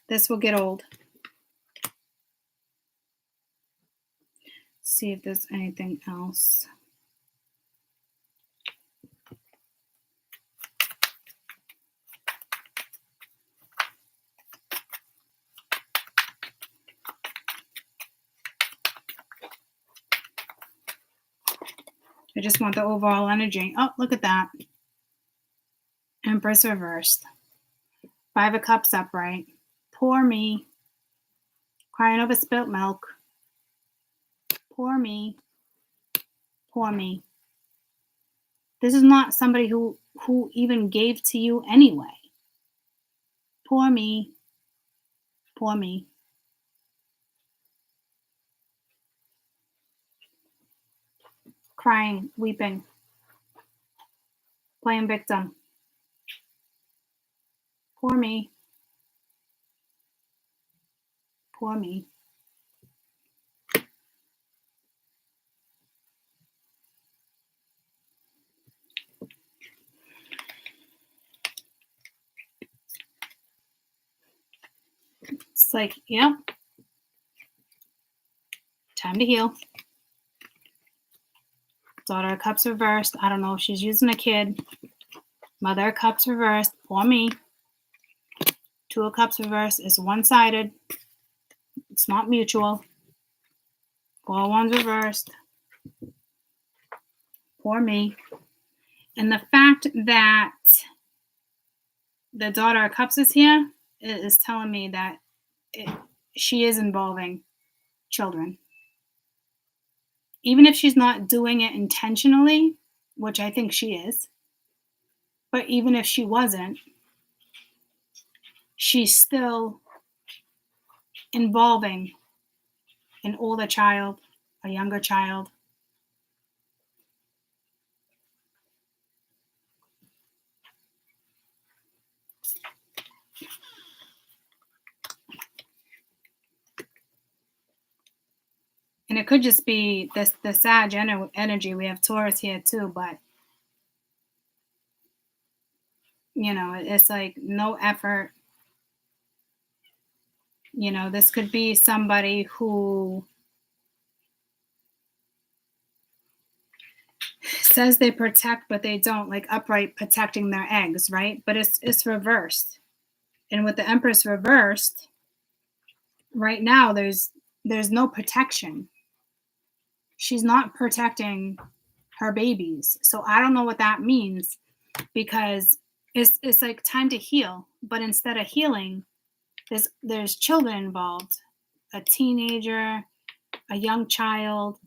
this will get old. See if there's anything else. I just want the overall energy. Oh, look at that. Empress reversed. 5 of Cups upright. Poor me. Crying over spilt milk. Poor me. Poor me. This is not somebody who even gave to you anyway. Poor me. Poor me. Crying, weeping, playing victim. Poor me. Poor me. It's like, yep. Time to heal. Daughter of Cups reversed. I don't know if she's using a kid. Mother of Cups reversed. Poor me. 2 of Cups reversed. It's one-sided. It's not mutual. 4 of Wands reversed. Poor me. And the fact that the Daughter of Cups is here is telling me that she is involving children. Even if she's not doing it intentionally, which I think she is, but even if she wasn't, she's still involving an older child, a younger child. And it could just be the Sag energy. We have Taurus here too, but you know, it's like no effort. You know, this could be somebody who says they protect, but they don't, like upright protecting their eggs, right? But it's reversed. And with the Empress reversed, right now there's no protection. She's not protecting her babies. So I don't know what that means, because it's like time to heal. But instead of healing, there's children involved, a teenager, a young child.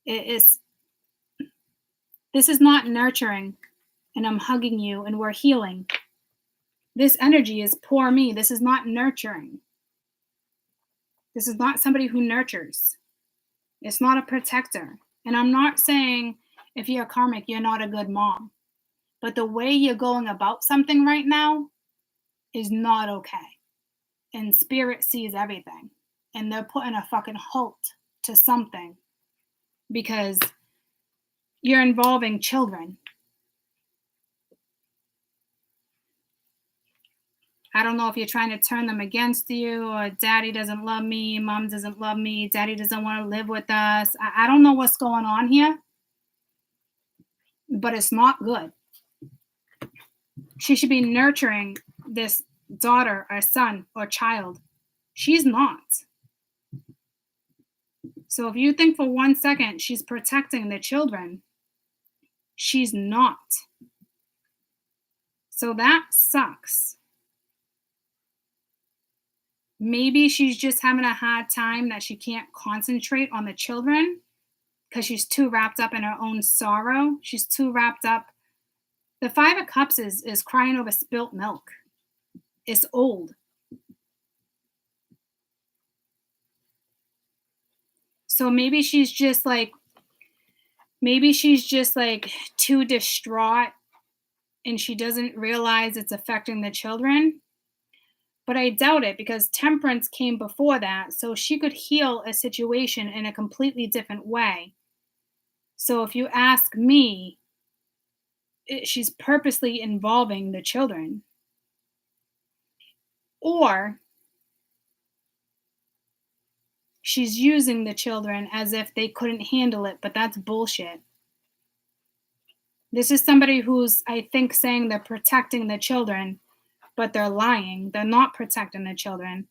This is not nurturing, and I'm hugging you and we're healing. This energy is poor me. This is not nurturing. This is not somebody who nurtures. It's not a protector. And I'm not saying if you're karmic, you're not a good mom. But the way you're going about something right now is not okay. And spirit sees everything. And they're putting a fucking halt to something, because you're involving children. I don't know if you're trying to turn them against you, or daddy doesn't love me, mom doesn't love me, daddy doesn't want to live with us. I don't know what's going on here, but it's not good. She should be nurturing this daughter or son or child. She's not. So if you think for 1 second she's protecting the children, She's not. So that sucks. Maybe she's just having a hard time that she can't concentrate on the children because she's too wrapped up in her own sorrow. She's too wrapped up. The Five of Cups is crying over spilt milk. It's old. So maybe she's just like too distraught and she doesn't realize it's affecting the children. But I doubt it because Temperance came before that. So she could heal a situation in a completely different way. So if you ask me, she's purposely involving the children. Or she's using the children as if they couldn't handle it, but that's bullshit. This is somebody who's, I think, saying they're protecting the children, but they're lying. They're not protecting the children.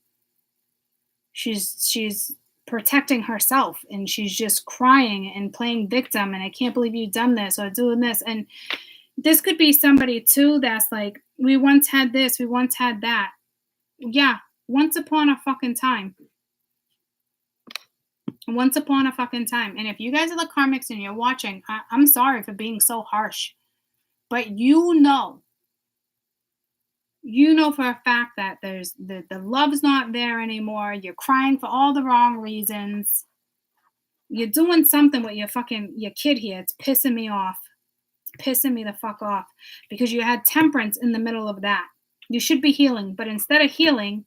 She's protecting herself, and she's just crying and playing victim, and I can't believe you've done this or doing this. And this could be somebody, too, that's like, we once had this, we once had that. Yeah, once upon a fucking time. Once upon a fucking time. And if you guys are the Karmics and you're watching, I'm sorry for being so harsh. But you know for a fact that there's the love's not there anymore. You're crying for all the wrong reasons. You're doing something with your kid here. It's pissing me off. It's pissing me the fuck off. Because you had Temperance in the middle of that. You should be healing. But instead of healing,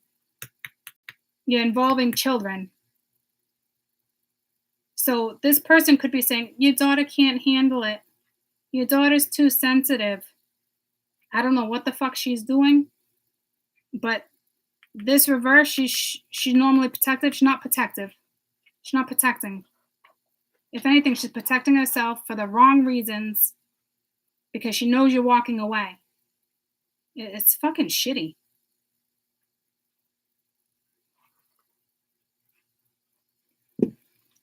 you're involving children. So this person could be saying, your daughter can't handle it. Your daughter's too sensitive. I don't know what the fuck she's doing. But this reverse, she's normally protective. She's not protective. She's not protecting. If anything, she's protecting herself for the wrong reasons because she knows you're walking away. It's fucking shitty.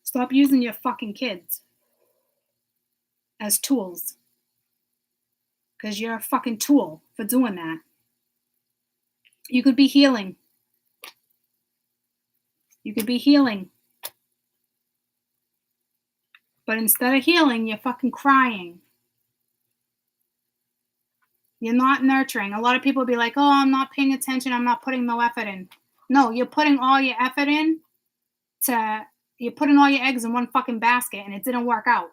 Stop using your fucking kids as tools. Because you're a fucking tool for doing that. You could be healing. You could be healing. But instead of healing, you're fucking crying. You're not nurturing. A lot of people be like, oh, I'm not paying attention. I'm not putting no effort in. No, you're putting all your effort in you're putting all your eggs in one fucking basket and it didn't work out.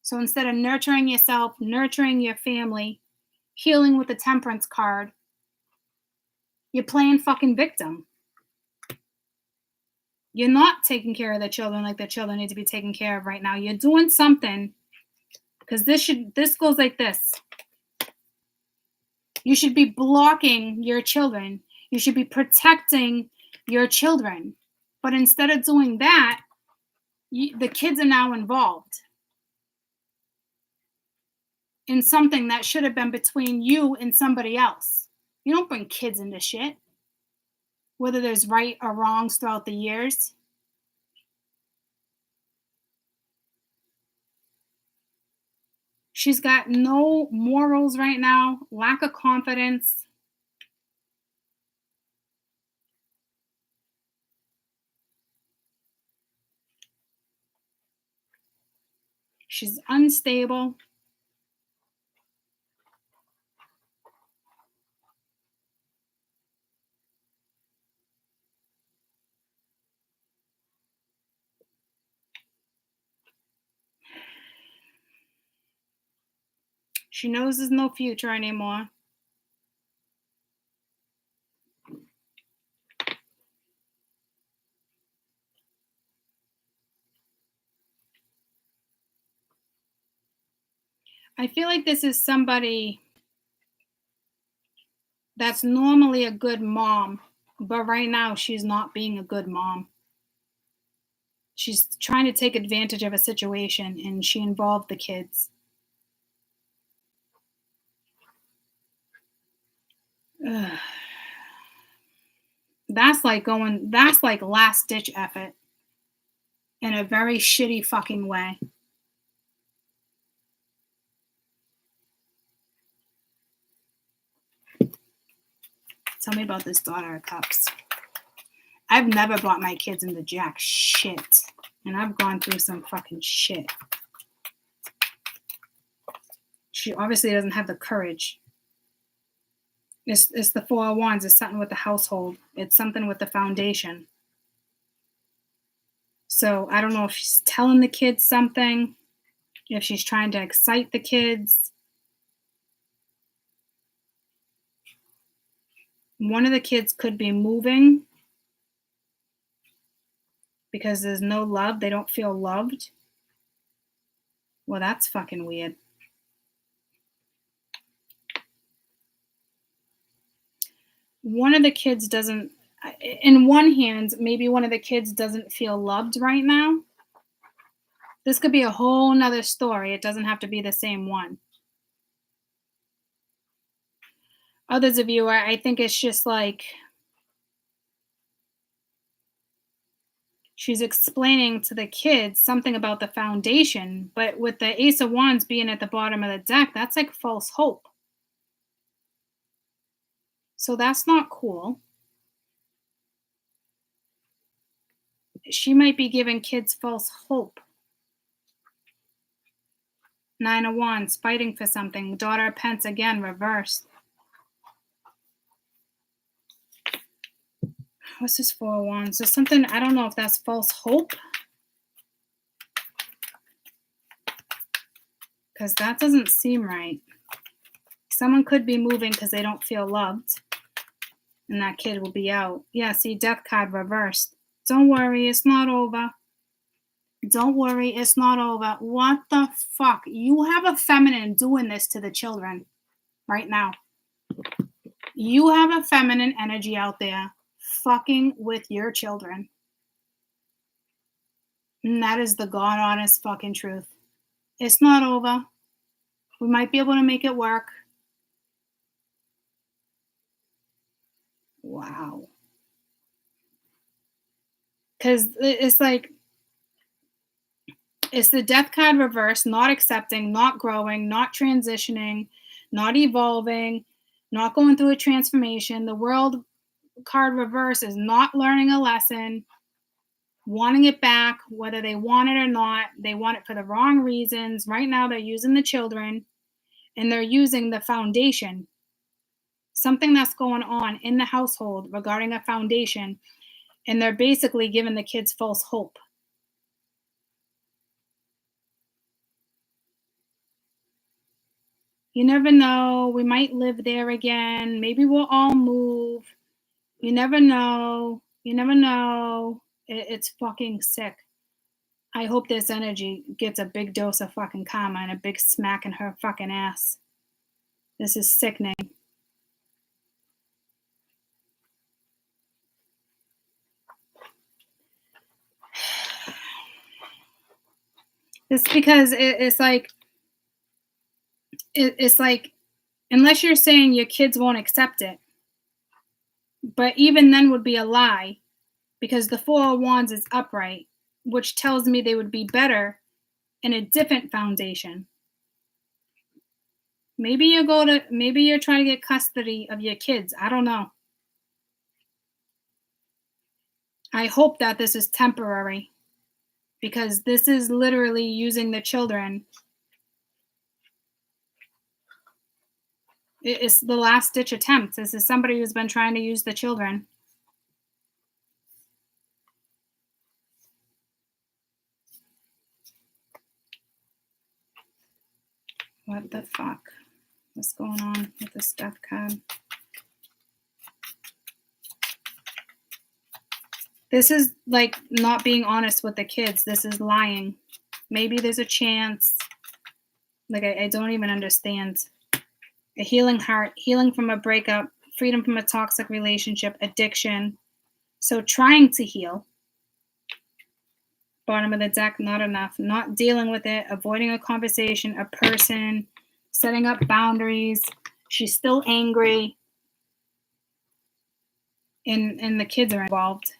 So instead of nurturing yourself, nurturing your family, healing with the Temperance card, you're playing fucking victim. You're not taking care of the children like the children need to be taken care of right now. You're doing something because this goes like this. You should be blocking your children. You should be protecting your children. But instead of doing that, the kids are now involved in something that should have been between you and somebody else. You don't bring kids into shit, whether there's right or wrongs throughout the years. She's got no morals right now, lack of confidence. She's unstable. She knows there's no future anymore. I feel like this is somebody that's normally a good mom, but right now she's not being a good mom. She's trying to take advantage of a situation and she involved the kids. Ugh. That's like last ditch effort in a very shitty fucking way. Tell me about this Daughter of Cups. I've never brought my kids into jack shit. And I've gone through some fucking shit. She obviously doesn't have the courage. It's the Four of Wands. It's something with the household. It's something with the foundation. So I don't know if she's telling the kids something, if she's trying to excite the kids. One of the kids could be moving because there's no love. They don't feel loved. Well, that's fucking weird. One of the kids doesn't, in one hand, maybe one of the kids doesn't feel loved right now. This could be a whole nother story. It doesn't have to be the same one. Others of you, I think it's just like she's explaining to the kids something about the foundation, but with the Ace of Wands being at the bottom of the deck, that's like false hope. So that's not cool. She might be giving kids false hope. Nine of Wands, fighting for something. Daughter of Pence again, reversed. What's this Four of Wands? There's something, I don't know if that's false hope. Because that doesn't seem right. Someone could be moving because they don't feel loved. And that kid will be out. Yeah, see, Death card reversed. Don't worry, it's not over. Don't worry, it's not over. What the fuck? You have a feminine doing this to the children right now. You have a feminine energy out there fucking with your children. And that is the God honest fucking truth. It's not over. We might be able to make it work. Wow. Because it's like, it's the Death card reverse, not accepting, not growing, not transitioning, not evolving, not going through a transformation. The World card reverse is not learning a lesson, wanting it back, whether they want it or not. They want it for the wrong reasons. Right now, they're using the children, and they're using the foundation. Something that's going on in the household regarding a foundation, and they're basically giving the kids false hope. You never know. We might live there again. Maybe we'll all move. You never know. You never know. It's fucking sick. I hope this energy gets a big dose of fucking karma and a big smack in her fucking ass. This is sickening. It's because it's like, unless you're saying your kids won't accept it, but even then would be a lie, because the Four of Wands is upright, which tells me they would be better in a different foundation. Maybe you're trying to get custody of your kids. I don't know. I hope that this is temporary, because this is literally using the children. It's the last ditch attempt. This is somebody who's been trying to use the children. What the fuck? What's going on with this Death card? This is like not being honest with the kids. This is lying. Maybe there's a chance. Like, I don't even understand. A healing heart, healing from a breakup, freedom from a toxic relationship, addiction. So trying to heal. Bottom of the deck, not enough. Not dealing with it, avoiding a conversation, a person, setting up boundaries. She's still angry. And the kids are involved.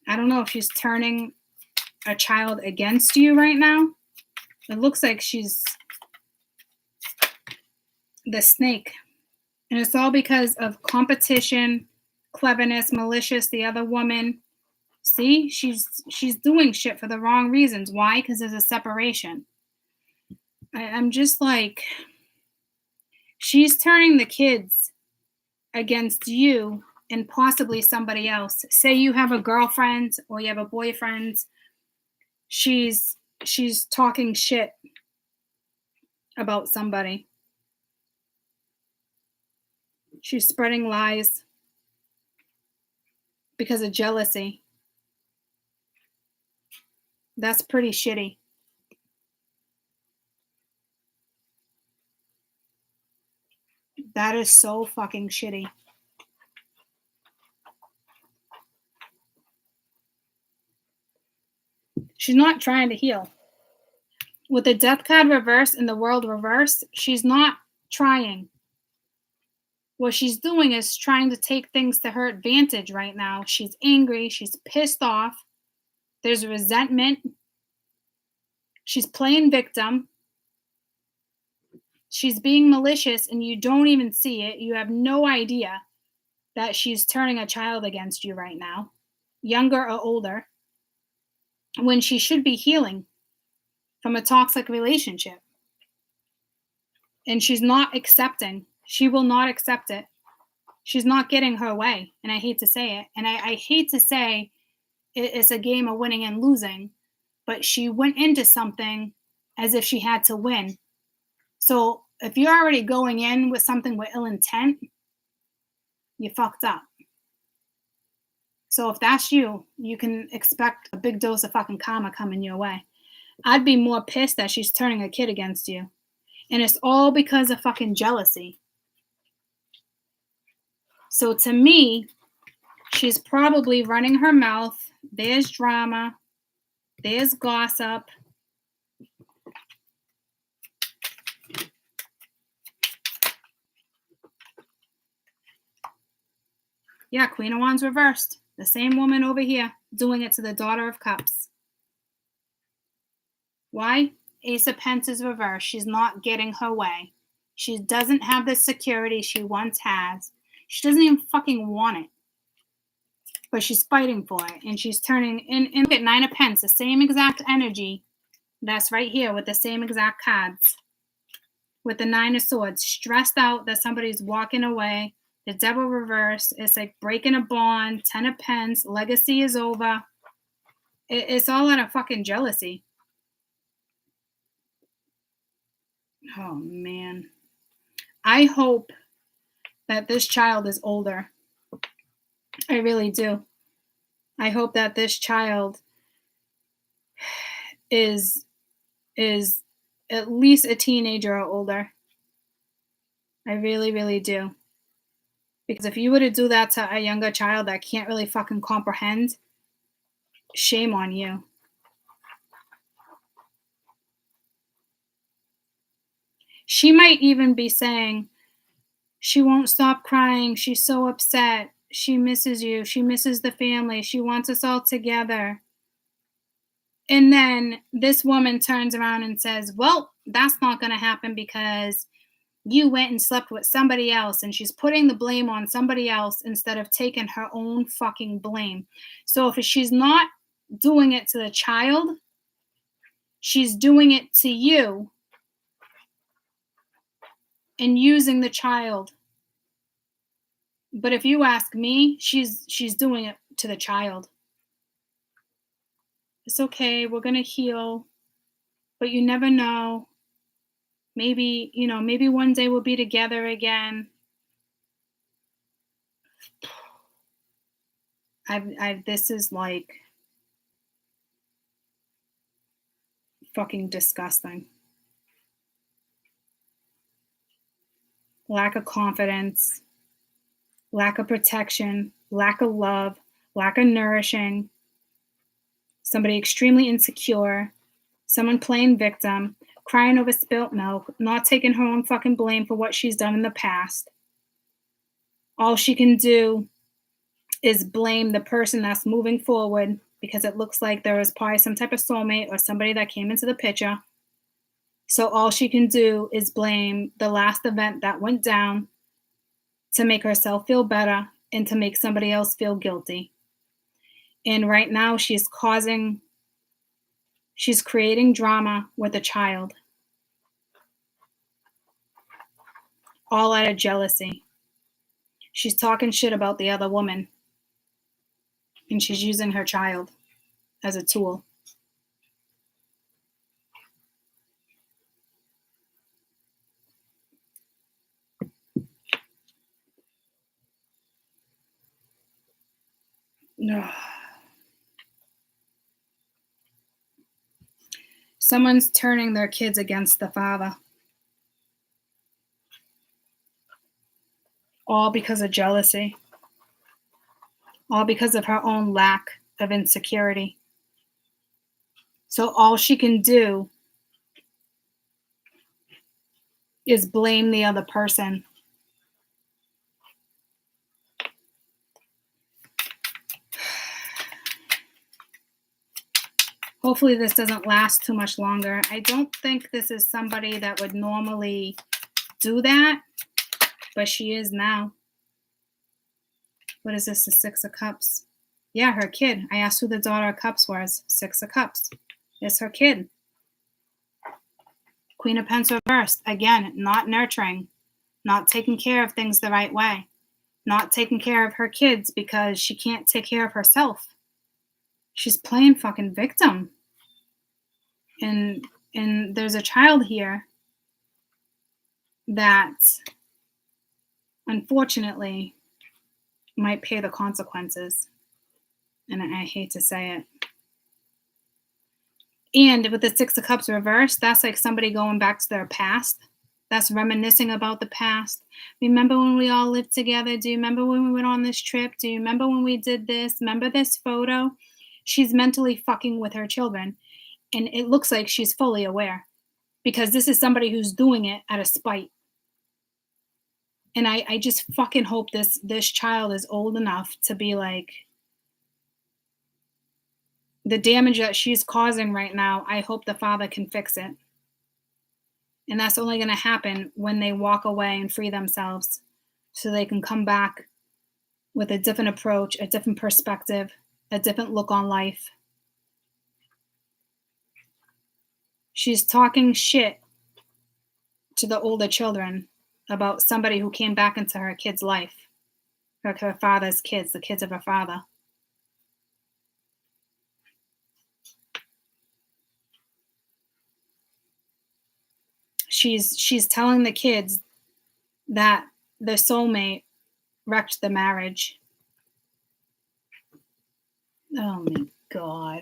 I don't know if she's turning a child against you right now. It looks like she's the snake. And it's all because of competition, cleverness, Malicious, the other woman. See, she's doing shit for the wrong reasons. Why? Because there's a separation. I'm just like, she's turning the kids against you and possibly somebody else. Say you have a girlfriend or you have a boyfriend. She's talking shit about somebody. She's spreading lies because of jealousy. That's pretty shitty. That is so fucking shitty. She's not trying to heal. With the death card reversed and the world reversed, she's not trying. What she's doing is trying to take things to her advantage right now. She's angry. She's pissed off. There's resentment. She's playing victim. She's being malicious and you don't even see it. You have no idea that she's turning a child against you right now, younger or older, when she should be healing from a toxic relationship. And she's not accepting. She will not accept it. She's not getting her way. And I hate to say it. And I hate to say it's a game of winning and losing, but she went into something as if she had to win. So if you're already going in with something with ill intent, you fucked up. So if that's you, you can expect a big dose of fucking karma coming your way. I'd be more pissed that she's turning a kid against you. And it's all because of fucking jealousy. So to me, she's probably running her mouth. There's drama. There's gossip. Yeah, Queen of Wands reversed. The same woman over here doing it to the Daughter of Cups. Why? Ace of Pentacles reversed. She's not getting her way. She doesn't have the security she once has. She doesn't even fucking want it. But she's fighting for it. And she's turning in look at Nine of Pentacles, the same exact energy that's right here with the same exact cards. With the Nine of Swords, stressed out that somebody's walking away. The Devil reversed. It's like breaking a bond. 10 of Pentacles. Legacy is over. It's all out of fucking jealousy. Oh, man. I hope that this child is older. I really do. I hope that this child is at least a teenager or older. I really, really do. Because if you were to do that to a younger child that can't really fucking comprehend, shame on you. She might even be saying, she won't stop crying. She's so upset. She misses you. She misses the family. She wants us all together. And then this woman turns around and says, well, that's not going to happen because you went and slept with somebody else. And she's putting the blame on somebody else instead of taking her own fucking blame. So if she's not doing it to the child, she's doing it to you and using the child. But if you ask me, she's doing it to the child. It's okay. We're going to heal. But you never know. Maybe, maybe one day we'll be together again. This is like fucking disgusting. Lack of confidence, lack of protection, lack of love, lack of nourishing, somebody extremely insecure, someone playing victim, crying over spilt milk, not taking her own fucking blame for what she's done in the past. All she can do is blame the person that's moving forward because it looks like there was probably some type of soulmate or somebody that came into the picture. So all she can do is blame the last event that went down to make herself feel better and to make somebody else feel guilty. And right now she's creating drama with a child, all out of jealousy. She's talking shit about the other woman, and she's using her child as a tool. Someone's turning their kids against the father. All because of jealousy. All because of her own lack of insecurity. So all she can do is blame the other person. Hopefully this doesn't last too much longer. I don't think this is somebody that would normally do that, but she is now. What is this, the Six of Cups? Yeah, her kid. I asked who the Daughter of Cups was. Six of Cups. It's her kid. Queen of Pentacles reversed. Again, not nurturing. Not taking care of things the right way. Not taking care of her kids because she can't take care of herself. She's playing fucking victim. And there's a child here that unfortunately might pay the consequences. And I hate to say it. And with the Six of Cups reversed, that's like somebody going back to their past. That's reminiscing about the past. Remember when we all lived together? Do you remember when we went on this trip? Do you remember when we did this? Remember this photo? She's mentally fucking with her children. And it looks like she's fully aware. Because this is somebody who's doing it out of spite. And I just fucking hope this child is old enough to be like, the damage that she's causing right now, I hope the father can fix it. And that's only going to happen when they walk away and free themselves so they can come back with a different approach, a different perspective, a different look on life. She's talking shit to the older children about somebody who came back into her kid's life, her father's kids, the kids of her father. She's telling the kids that their soulmate wrecked the marriage. Oh my God.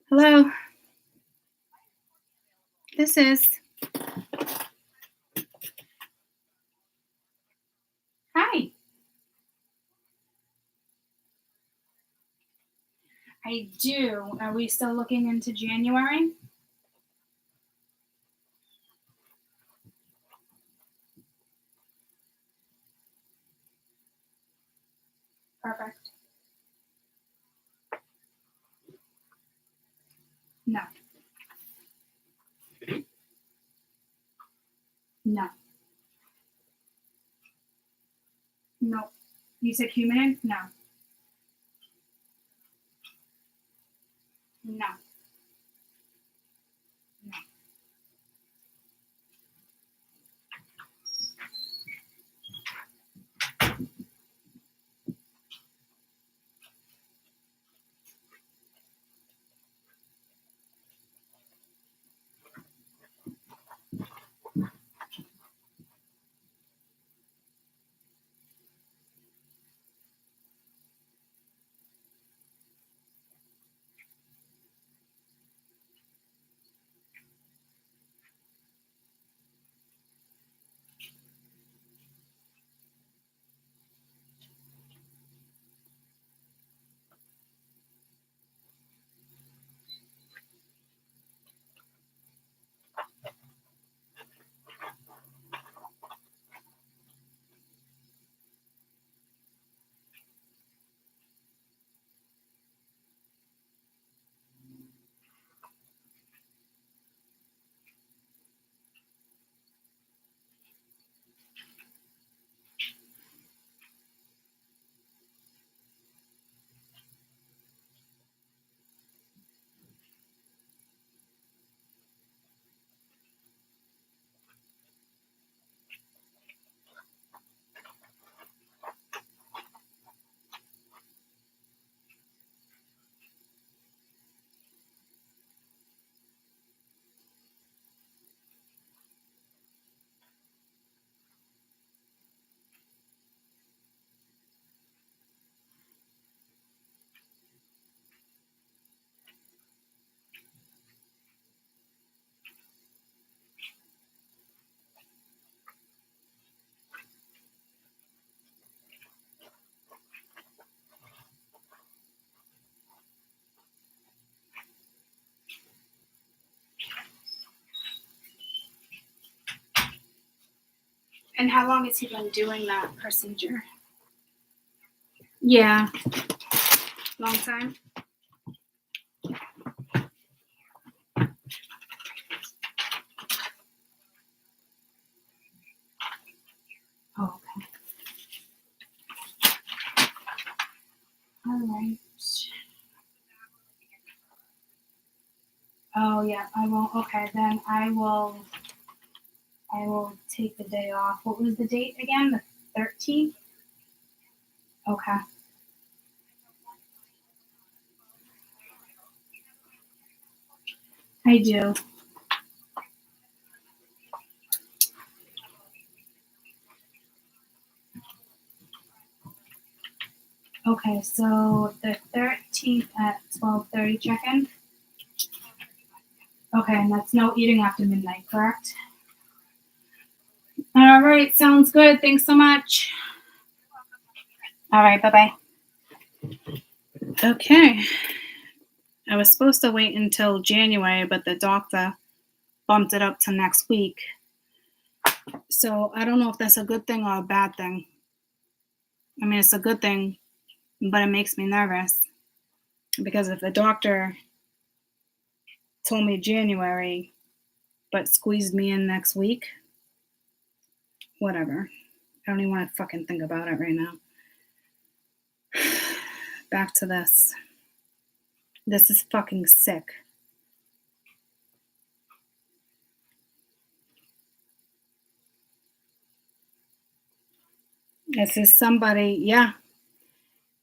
Hello. This is. Hi. I do. Are we still looking into January? Perfect. No. No. No. You said human? No. No. No. And how long has he been doing that procedure? Yeah. Long time? Oh, okay. All right. Oh, yeah, I won't. Okay, then I will take the day off. What was the date again? The 13th? Okay. I do. Okay, so the 13th at 12:30 check-in? Okay, and that's no eating after midnight, correct? All right, sounds good. Thanks so much. All right, bye-bye. Okay. I was supposed to wait until January, but the doctor bumped it up to next week. So I don't know if that's a good thing or a bad thing. I mean, it's a good thing, but it makes me nervous. Because if the doctor told me January, but squeezed me in next week, whatever. I don't even want to fucking think about it right now. Back to this. This is fucking sick. This is somebody, yeah.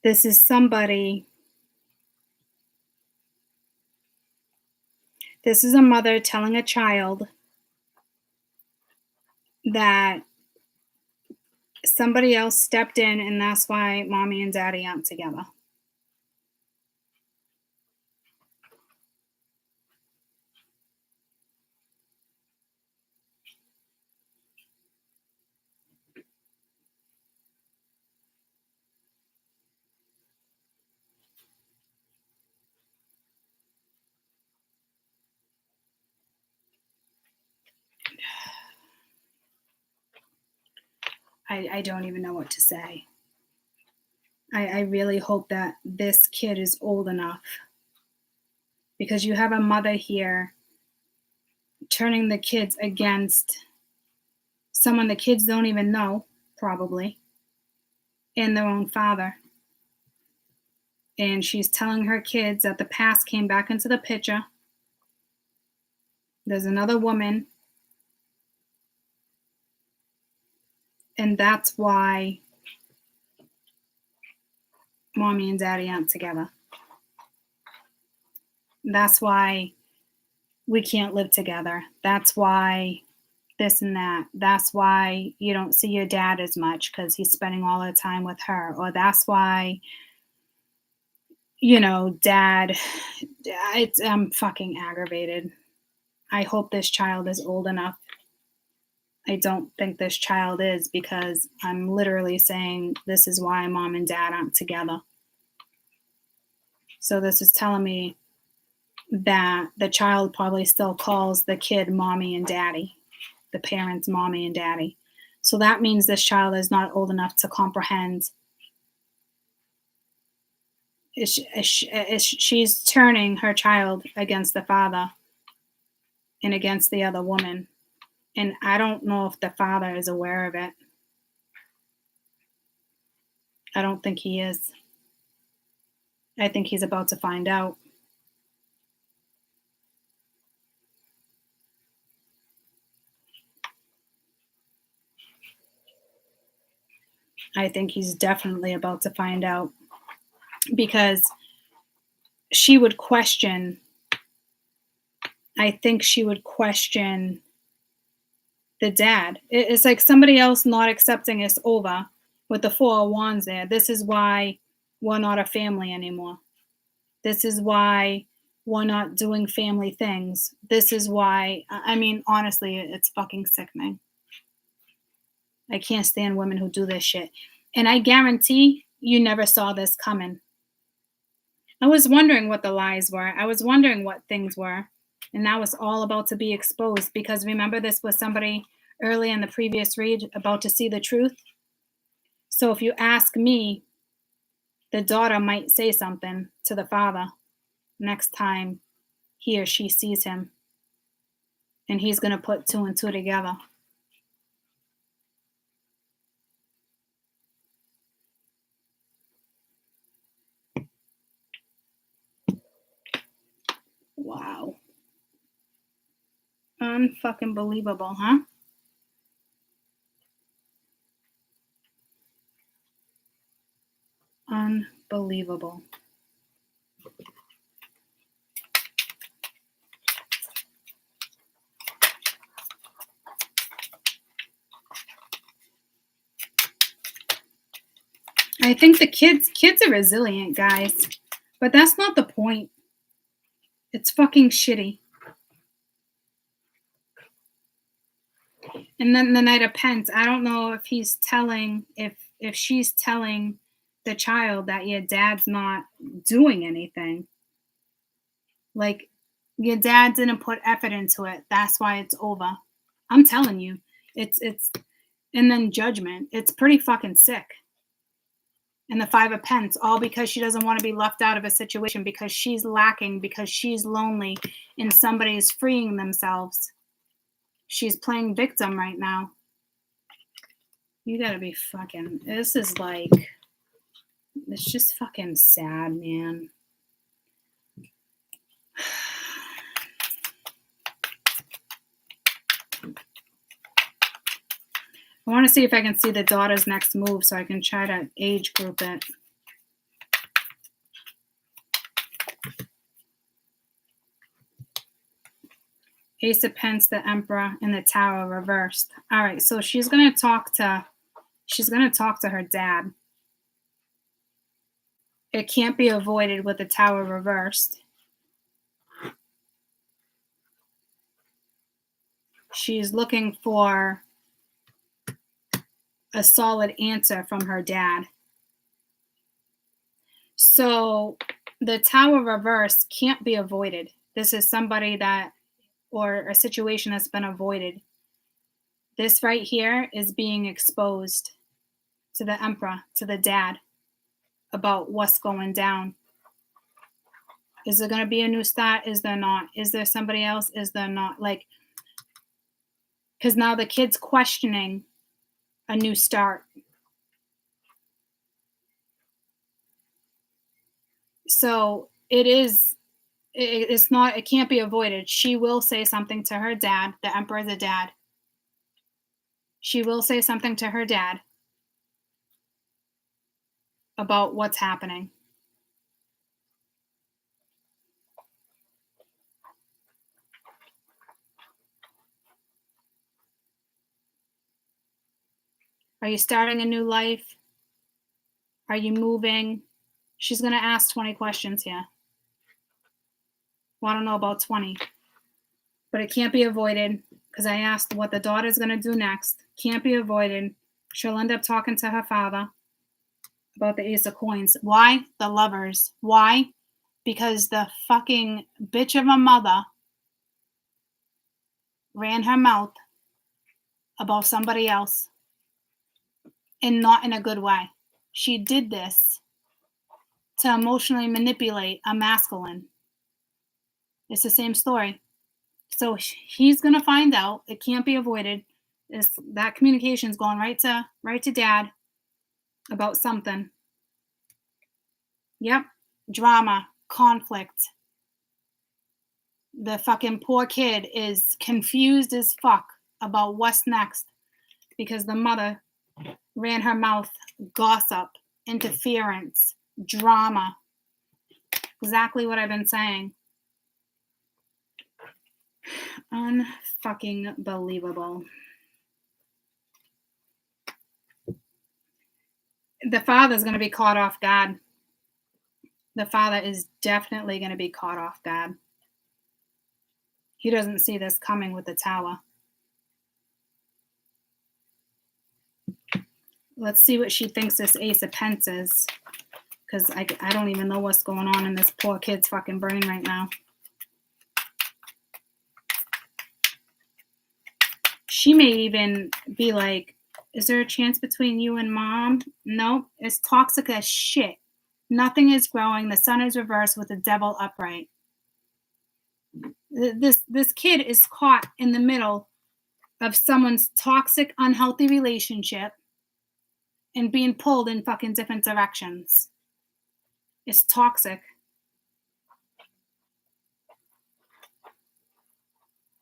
This is somebody. This is a mother telling a child that somebody else stepped in and that's why mommy and daddy aren't together. I don't even know what to say. I really hope that this kid is old enough, because you have a mother here turning the kids against someone the kids don't even know, probably, and their own father. And she's telling her kids that the past came back into the picture. There's another woman, and that's why mommy and daddy aren't together. That's why we can't live together. That's why this and that. That's why you don't see your dad as much, because he's spending all the time with her. Or that's why, dad, I'm fucking aggravated. I hope this child is old enough. I don't think this child is, because I'm literally saying this is why mom and dad aren't together. So this is telling me that the child probably still calls the kid mommy and daddy, the parents mommy and daddy. So that means this child is not old enough to comprehend. She's turning her child against the father and against the other woman. And I don't know if the father is aware of it. I don't think he is. I think he's about to find out. I think he's definitely about to find out, because she would question, I think she would question the dad. It's like somebody else not accepting us over with the Four of Wands there. This is why we're not a family anymore. This is why we're not doing family things. This is why, I mean, honestly, it's fucking sickening. I can't stand women who do this shit. And I guarantee you never saw this coming. I was wondering what the lies were. I was wondering what things were. And that was all about to be exposed, because remember, this was somebody early in the previous read about to see the truth. So if you ask me, the daughter might say something to the father next time he or she sees him, and he's going to put 2 and 2 together. Wow. Unfucking believable, huh? Unbelievable. I think the kids are resilient, guys, but that's not the point. It's fucking shitty. And then the Knight of Pence, I don't know if he's telling, if she's telling the child that your dad's not doing anything. Like, your dad didn't put effort into it. That's why it's over. I'm telling you, it's, and then Judgment. It's pretty fucking sick. And the 5 of Pence, all because she doesn't want to be left out of a situation, because she's lacking, because she's lonely, and somebody is freeing themselves. She's playing victim right now. You gotta be fucking, this is like, it's just fucking sad, man. I want to see if I can see the daughter's next move so I can try to age group it. Ace of Pence, the Emperor, and the Tower reversed. All right, so she's gonna talk to her dad. It can't be avoided with the Tower reversed. She's looking for a solid answer from her dad. So the Tower reverse can't be avoided. This is somebody that, or a situation that's been avoided. This right here is being exposed to the Emperor, to the dad, about what's going down. Is there going to be a new start? Is there not? Is there somebody else? Is there not? Like, because now the kid's questioning a new start. So it's not, it can't be avoided. She will say something to her dad. The Emperor, the dad. She will say something to her dad about what's happening. Are you starting a new life? Are you moving? She's going to ask 20 questions here. Well, I don't know about 20. But it can't be avoided, because I asked what the daughter's going to do next. Can't be avoided. She'll end up talking to her father about the Ace of Coins. Why? The Lovers. Why? Because the fucking bitch of a mother ran her mouth about somebody else, and not in a good way. She did this to emotionally manipulate a masculine. It's the same story. So he's going to find out. It can't be avoided. That communication's going right to dad about something. Yep. Drama, conflict. The fucking poor kid is confused as fuck about what's next, because the mother ran her mouth. Gossip, interference, drama. Exactly what I've been saying. Unfucking believable. The father's going to be caught off guard. The father is definitely going to be caught off guard. He doesn't see this coming with the Tower. Let's see what she thinks this Ace of Pence is, because I don't even know what's going on in this poor kid's fucking brain right now. She may even be like, is there a chance between you and mom? Nope. It's toxic as shit. Nothing is growing. The sun is reversed with the devil upright. This kid is caught in the middle of someone's toxic, unhealthy relationship and being pulled in fucking different directions. It's toxic.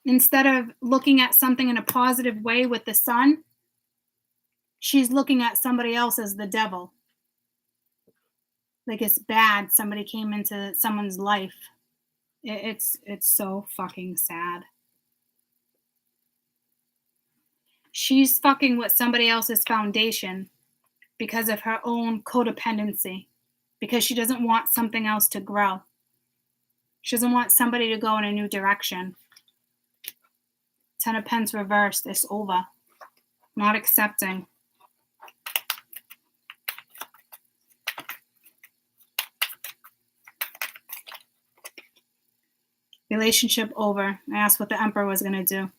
Instead of looking at something in a positive way with the sun, she's looking at somebody else as the devil. Like it's bad somebody came into someone's life. It's so fucking sad. She's fucking with somebody else's foundation because of her own codependency, because she doesn't want something else to grow. She doesn't want somebody to go in a new direction. 10 of Pence reversed. It's over. Not accepting. Relationship over. I asked what the Emperor was going to do.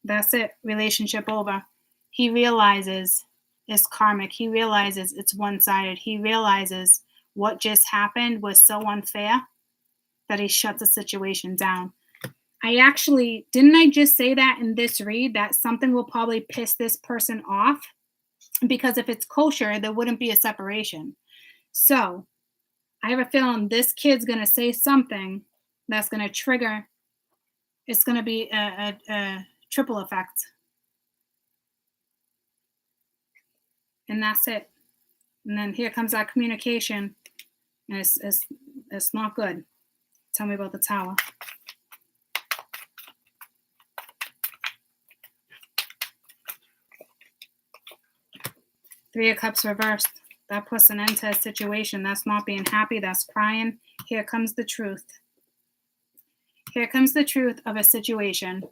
That's it. Relationship over. He realizes it's karmic. He realizes it's one-sided. He realizes what just happened was so unfair that he shut the situation down. Didn't I just say that in this read, that something will probably piss this person off? Because if it's kosher, there wouldn't be a separation. So I have a feeling this kid's going to say something that's going to trigger. It's going to be a triple effect. And that's it. And then here comes that communication. And it's not good. Tell me about the Tower. Three of Cups reversed. That puts an end to a situation. That's not being happy. That's crying. Here comes the truth. Here comes the truth of a situation.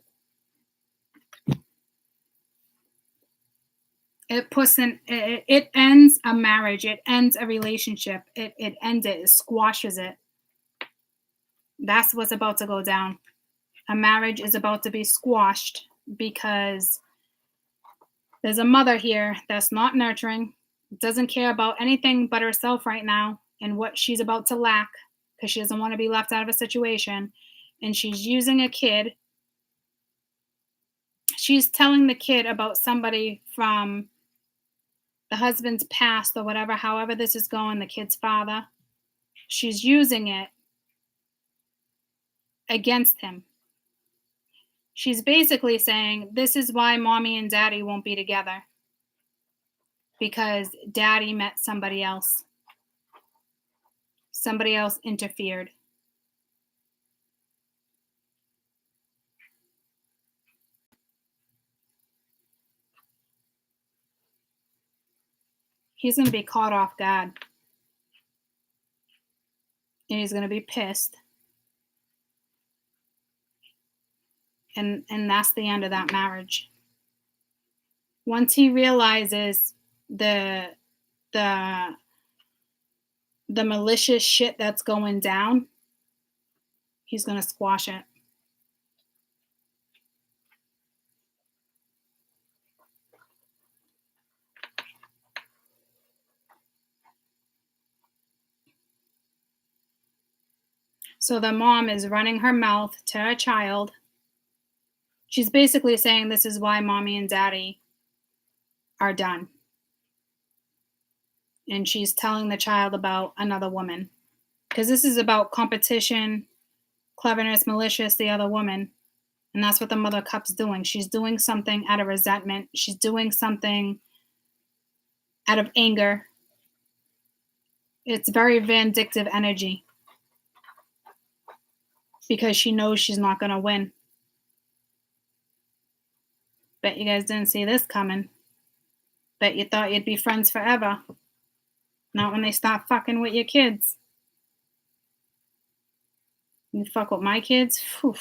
It ends a marriage. It ends a relationship. It ends it. It squashes it. That's what's about to go down. A marriage is about to be squashed because there's a mother here that's not nurturing, doesn't care about anything but herself right now and what she's about to lack because she doesn't want to be left out of a situation. And she's using a kid. She's telling the kid about somebody from the husband's past or whatever, however this is going, the kid's father. She's using it against him. She's basically saying, this is why mommy and daddy won't be together. Because daddy met somebody else. Somebody else interfered. He's going to be caught off guard. And he's going to be pissed. And that's the end of that marriage. Once he realizes the malicious shit that's going down, he's going to squash it. So the mom is running her mouth to her child. She's basically saying this is why mommy and daddy are done. And she's telling the child about another woman. Because this is about competition, cleverness, malicious, the other woman. And that's what the Mother of Cups doing. She's doing something out of resentment. She's doing something out of anger. It's very vindictive energy. Because she knows she's not going to win. Bet you guys didn't see this coming. Bet you thought you'd be friends forever. Not when they start fucking with your kids. You fuck with my kids? Whew.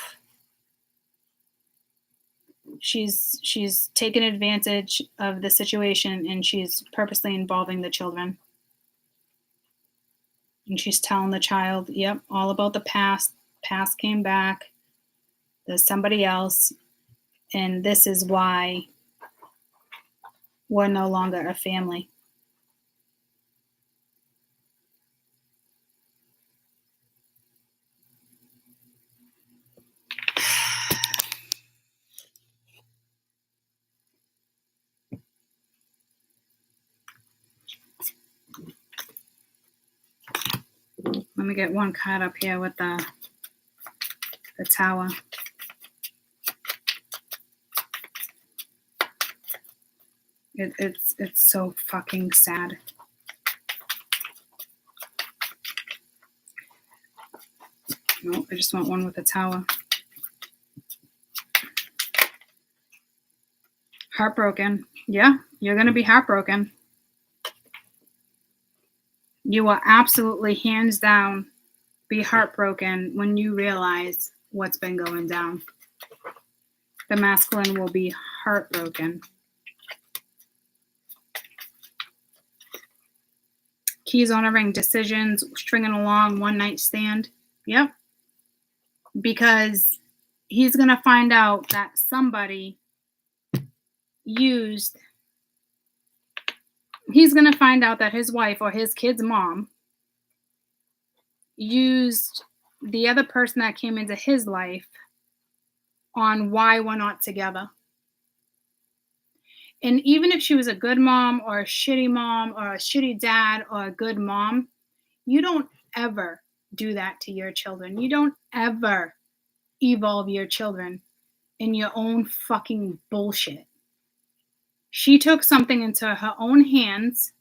She's taken advantage of the situation and she's purposely involving the children. And she's telling the child, yep, all about the past. Past came back. There's somebody else. And this is why we're no longer a family. Let me get one card up here with the Tower. It's so fucking sad. No, I just want one with the Tower. Heartbroken. Yeah, you're going to be heartbroken. You will absolutely, hands down, be heartbroken when you realize what's been going down. The masculine will be heartbroken. Keys on a ring, decisions, stringing along, one night stand. Yep. Because he's going to find out that somebody he's going to find out that his wife or his kid's mom used the other person that came into his life on why we're not together. And even if she was a good mom or a shitty dad or a good mom, you don't ever do that to your children. You don't ever evolve your children in your own fucking bullshit. She took something into her own hands.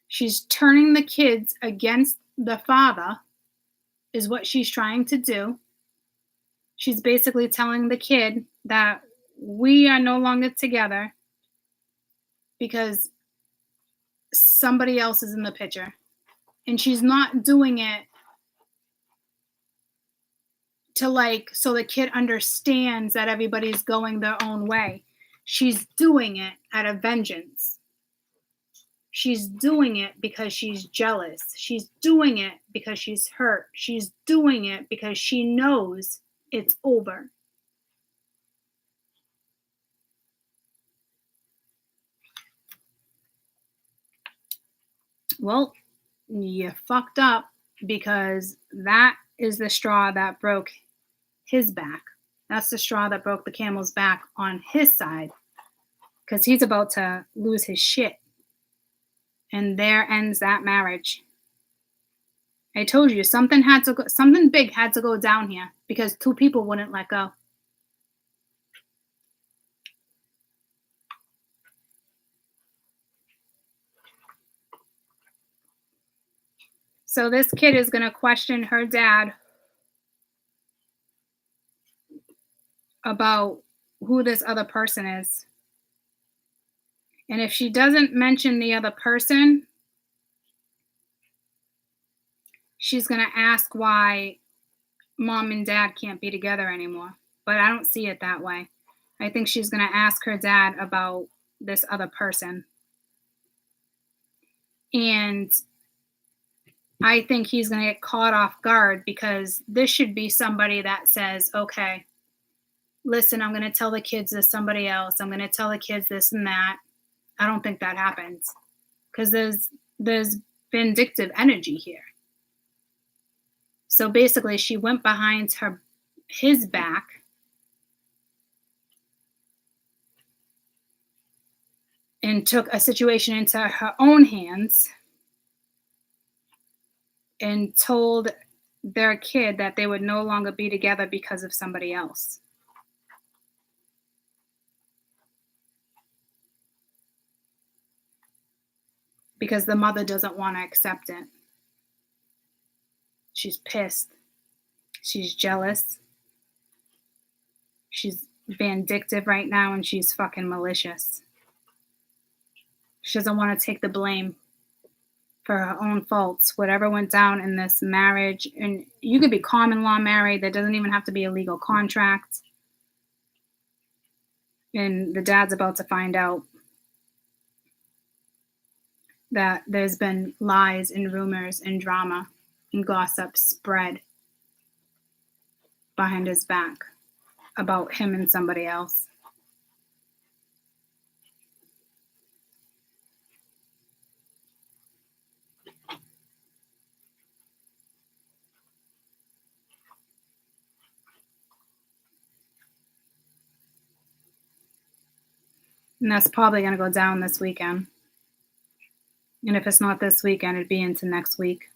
She's turning the kids against the father, is what she's trying to do. She's basically telling the kid that we are no longer together because somebody else is in the picture. And she's not doing it to so the kid understands that everybody's going their own way. She's doing it out of vengeance. She's doing it because she's jealous. She's doing it because she's hurt. She's doing it because she knows it's over. Well, you fucked up because that is the straw that broke his back. That's the straw that broke the camel's back on his side, because he's about to lose his shit. And there ends that marriage. I told you something big had to go down here because two people wouldn't let go. So this kid is going to question her dad about who this other person is. And if she doesn't mention the other person, she's going to ask why mom and dad can't be together anymore. But I don't see it that way. I think she's going to ask her dad about this other person. And I think he's going to get caught off guard because this should be somebody that says, okay, listen, I'm going to tell the kids this somebody else. I'm going to tell the kids this and that. I don't think that happens because there's vindictive energy here. So basically, she went behind his back and took a situation into her own hands and told their kid that they would no longer be together because of somebody else. Because the mother doesn't want to accept it. She's pissed. She's jealous. She's vindictive right now, and she's fucking malicious. She doesn't want to take the blame for her own faults, whatever went down in this marriage. And you could be common law married. There doesn't even have to be a legal contract. And the dad's about to find out that there's been lies and rumors and drama and gossip spread behind his back. about him and somebody else. And that's probably going to go down this weekend. And if it's not this weekend, it'd be into next week.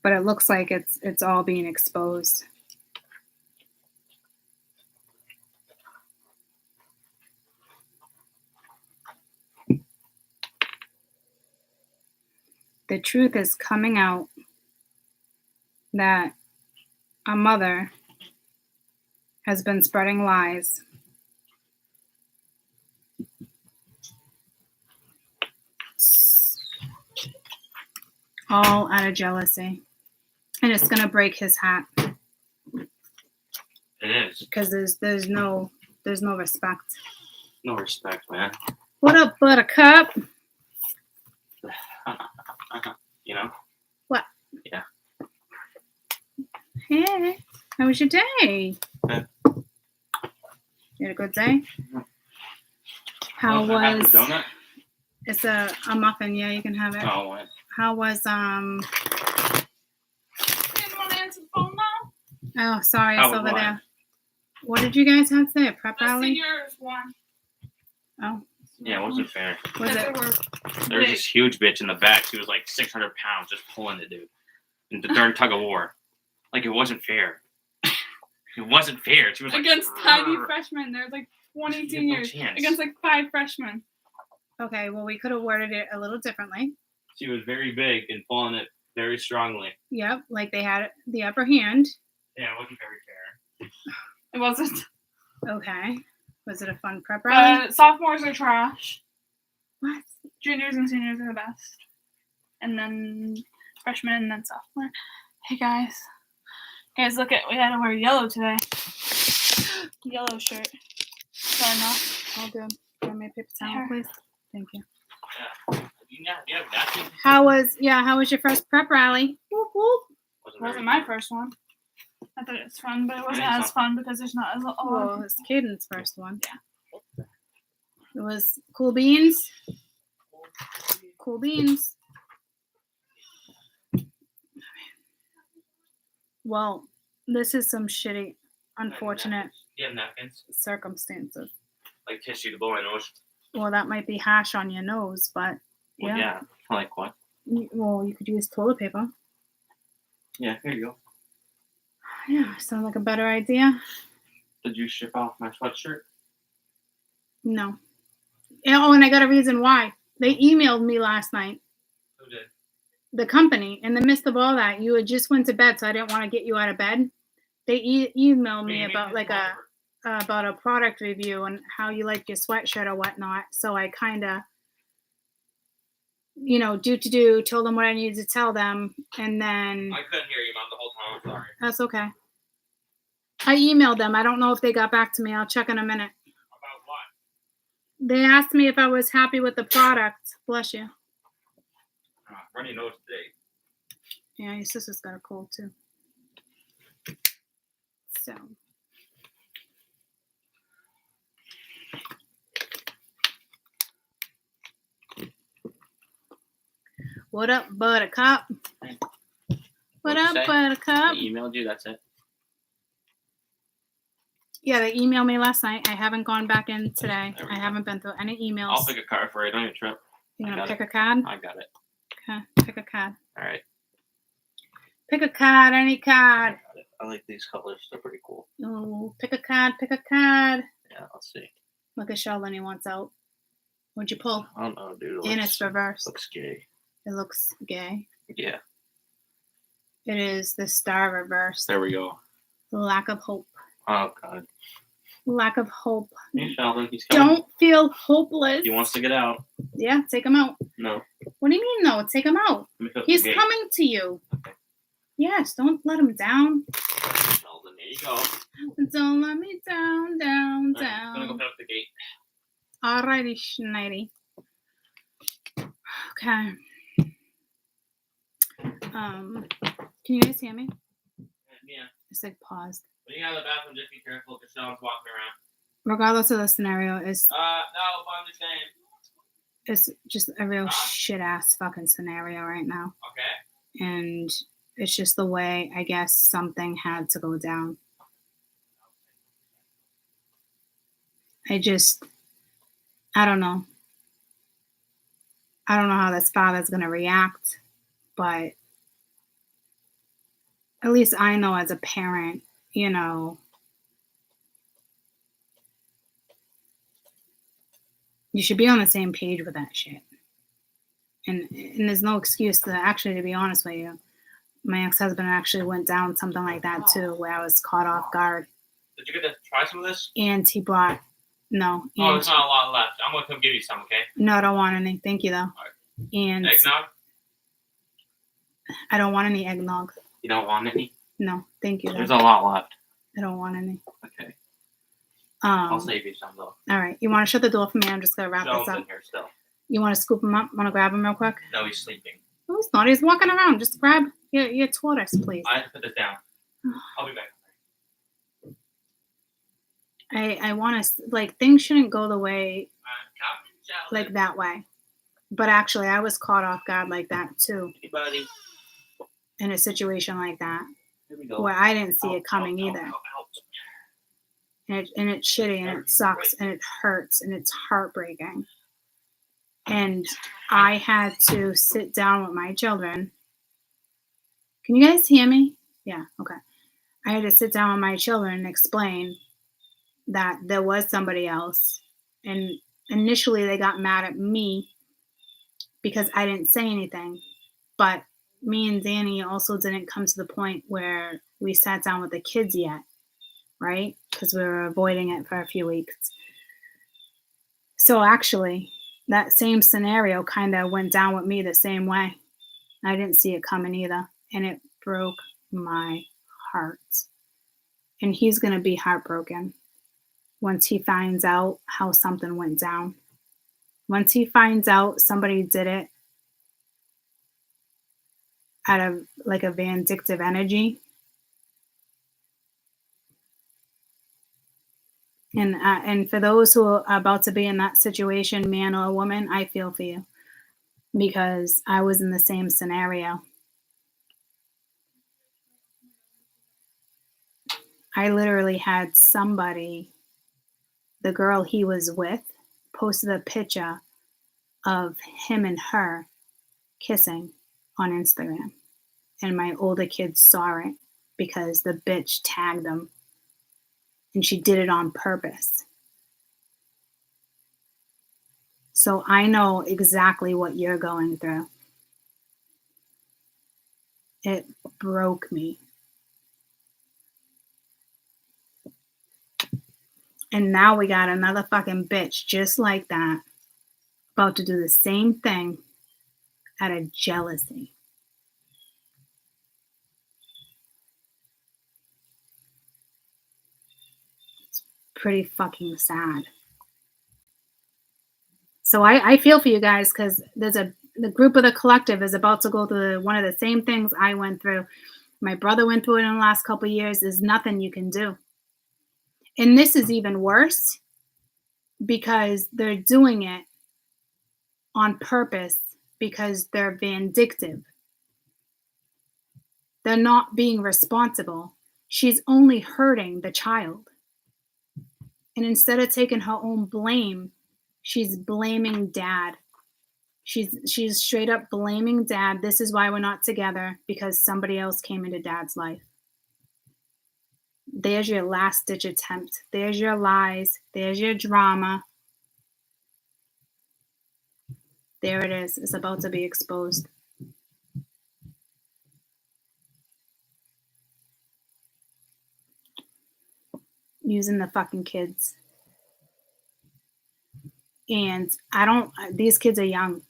But it looks like it's all being exposed. The truth is coming out that a mother has been spreading lies. All out of jealousy. And it's going to break his hat. It is. Because there's no respect. No respect, man. What up, Buttercup? You know? What? Yeah. Hey, how was your day? Yeah. You had a good day? How Can I have was... a donut? It's a muffin. Yeah, you can have it. Oh, what? How was... You didn't want to answer the phone now? Oh, sorry, How it's was over what? there. What did you guys have today? A prep The rally? seniors won. Oh, Yeah, it wasn't fair. was Because it? they were There was big. this huge bitch in the back. She was like 600 pounds just pulling the dude. And the darn tug of war. Like, it wasn't fair. It wasn't fair. She was like... Against tiny "Grr." freshmen. There's like 20 She had no seniors. chance. Against like 5 freshmen. Okay, well, we could have worded it a little differently. She was very big and pulling it very strongly. Yep, like they had the upper hand. Yeah, it wasn't very fair. It wasn't. Okay. Was it a fun prep rally? Sophomores are trash. What? Juniors and seniors are the best. And then freshmen and then sophomore. Hey guys. Guys, look at, we had to wear yellow today. Yellow shirt. Sorry, no. All good. Give me a paper towel, Here. please. Thank you. Yeah, napkins? How was your first prep rally? Whoop, whoop. It wasn't my first one. I thought it was fun, but it wasn't Yeah, as it's fun because there's not as a lot. Well, it's Caden's first one. Yeah. It was cool beans. Cool beans. Well, this is some shitty, unfortunate You have napkins? circumstances. Like tissue to blow my nose? Well, that might be hash on your nose, but Well, yeah. Like what? Well, you could use toilet paper. Yeah, here you go. Yeah, sound like a better idea. Did you ship off my sweatshirt? No. Oh, and I got a reason why. They emailed me last night. Who did? The company, in the midst of all that, you had just went to bed, so I didn't want to get you out of bed. They emailed me about like about a product review and how you like your sweatshirt or whatnot. So I kind of, told them what I needed to tell them, and then I couldn't hear you, Mom, the whole time. I'm sorry. that's okay. I emailed them. I don't know if they got back to me. I'll check in a minute. About what? They asked me if I was happy with the product. Bless you. Runny nose today. Yeah, your sister's got a cold too. So. What up, Buttercup? What up, Buttercup? I emailed you, that's it. Yeah, they emailed me last night. I haven't gone back in today. There we I go. haven't been through any emails. I'll pick a card for you. Don't even trip. You I gonna got pick it. a card? I got it. Okay, pick a card. All right. Pick a card, any I card. got it. I like these colors. They're pretty cool. Oh, pick a card, pick a card. Yeah, let's see. Look at Sheldon, he wants out. What'd you pull? I don't know, dude. It And looks, it's reversed. looks gay. It looks gay. Yeah. It is the star reversed. There we go. Lack of hope. Oh, God. Lack of hope. Hey, Sheldon. He's coming. Don't feel hopeless. He wants to get out. Yeah, take him out. No. What do you mean, no? Take him out. Let me put He's the gate. coming to you. Okay. Yes, don't let him down. Sheldon, there you go. Don't let me down, down, All right, I'm gonna go down. put up the gate. Alrighty, Schneidi. Okay. Can you guys hear me? Yeah. Just like paused. When you get out of the bathroom, just be careful because someone's walking around. Regardless of the scenario, it's No, I'm the same. it's just a real shit ass fucking scenario right now. Okay. And it's just the way I guess something had to go down. I don't know. I don't know how this father's gonna react, but at least I know as a parent, you know, you should be on the same page with that shit. And there's no excuse to be honest with you, my ex-husband actually went down something like that too, where I was caught off guard. Did you get to try some of this? And he brought, no. Oh, there's not a lot left. I'm going to come give you some, okay? No, I don't want any. Thank you, though. Right. And eggnog? I don't want any eggnog. You don't want any? No, thank you, though. There's a lot left. I don't want any. Okay. I'll save you some, though. All right. You want to shut the door for me? I'm just going to wrap this up. In here still. You want to scoop him up? Want to grab him real quick? No, he's sleeping. No, he's not. He's walking around. Just grab your tortoise, please. I have to put this down. I'll be back. I want to, like, things shouldn't go the way, like, that way. But actually, I was caught off guard like that, too. Hey, buddy. In a like that. Here we go. Where I didn't see it coming either. And it's shitty, and it sucks, and it hurts, and it's heartbreaking. And I had to sit down with my children. Can you guys hear me? Yeah, okay. I had to sit down with my children and explain that there was somebody else. And initially they got mad at me because I didn't say anything. But me and Danny also didn't come to the point where we sat down with the kids yet, right? Because we were avoiding it for a few weeks. So actually, that same scenario kind of went down with me the same way. I didn't see it coming either. And it broke my heart. And he's going to be heartbroken once he finds out how something went down. Once he finds out somebody did it out of like a vindictive energy. And for those who are about to be in that situation, man or woman, I feel for you because I was in the same scenario. I literally had somebody, the girl he was with, posted a picture of him and her kissing on Instagram. And my older kids saw it because the bitch tagged them. And she did it on purpose. So I know exactly what you're going through. It broke me. And now we got another fucking bitch just like that about to do the same thing out of jealousy. Pretty fucking sad. So I feel for you guys because the group of the collective is about to go through one of the same things I went through. My brother went through it in the last couple of years. There's nothing you can do. And this is even worse because they're doing it on purpose because they're vindictive. They're not being responsible. She's only hurting the child. And instead of taking her own blame, she's blaming dad. She's straight up blaming dad. This is why we're not together, because somebody else came into dad's life. There's your last ditch attempt. There's your lies. There's your drama. There it is. It's about to be exposed. Using the fucking kids. And these kids are young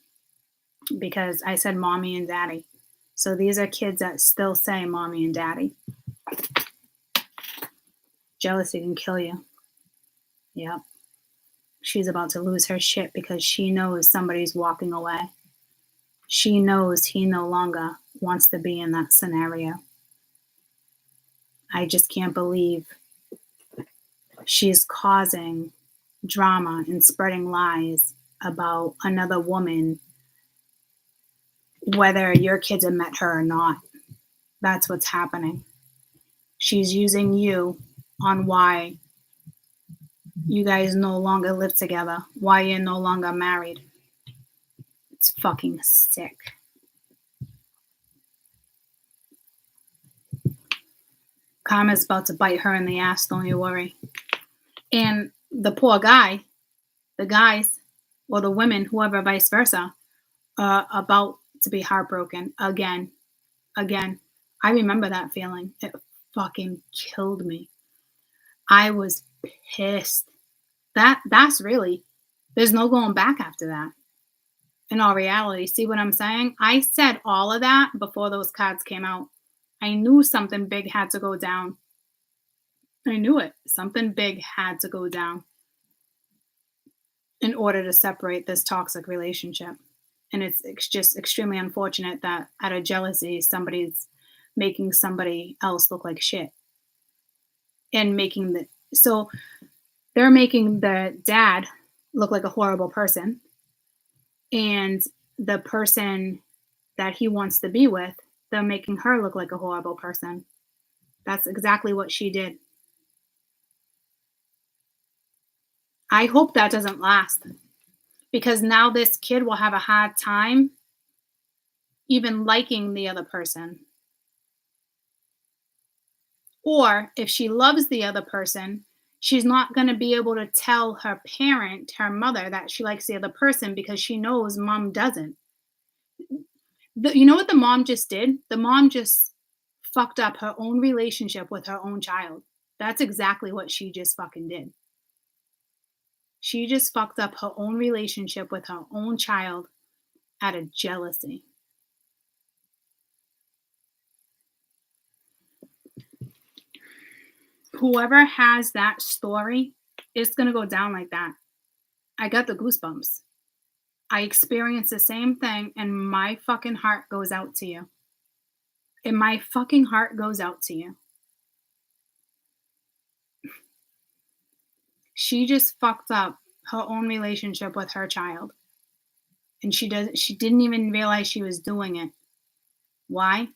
because I said mommy and daddy. So these are kids that still say mommy and daddy. Jealousy can kill you. Yep. She's about to lose her shit because she knows somebody's walking away. She knows he no longer wants to be in that scenario. I just can't believe she's causing drama and spreading lies about another woman, whether your kids have met her or not. That's what's happening. She's using you on why you guys no longer live together, why you're no longer married. It's fucking sick. Karma's about to bite her in the ass, don't you worry. And the poor guy, the guys, or the women, whoever, vice versa, are about to be heartbroken again. I remember that feeling. It fucking killed me. I was pissed. That's really, there's no going back after that. In all reality, see what I'm saying? I said all of that before those cards came out. I knew something big had to go down. I knew it. Something big had to go down in order to separate this toxic relationship. And it's just extremely unfortunate that out of jealousy, somebody's making somebody else look like shit. And so they're making the dad look like a horrible person. And the person that he wants to be with, they're making her look like a horrible person. That's exactly what she did. I hope that doesn't last, because now this kid will have a hard time even liking the other person. Or if she loves the other person, she's not going to be able to tell her parent, her mother, that she likes the other person because she knows mom doesn't. You know what the mom just did? The mom just fucked up her own relationship with her own child. That's exactly what she just fucking did. She just fucked up her own relationship with her own child out of jealousy. Whoever has that story, it's going to go down like that. I got the goosebumps. I experienced the same thing, and my fucking heart goes out to you. And my fucking heart goes out to you. She just fucked up her own relationship with her child. And she didn't even realize she was doing it. Why?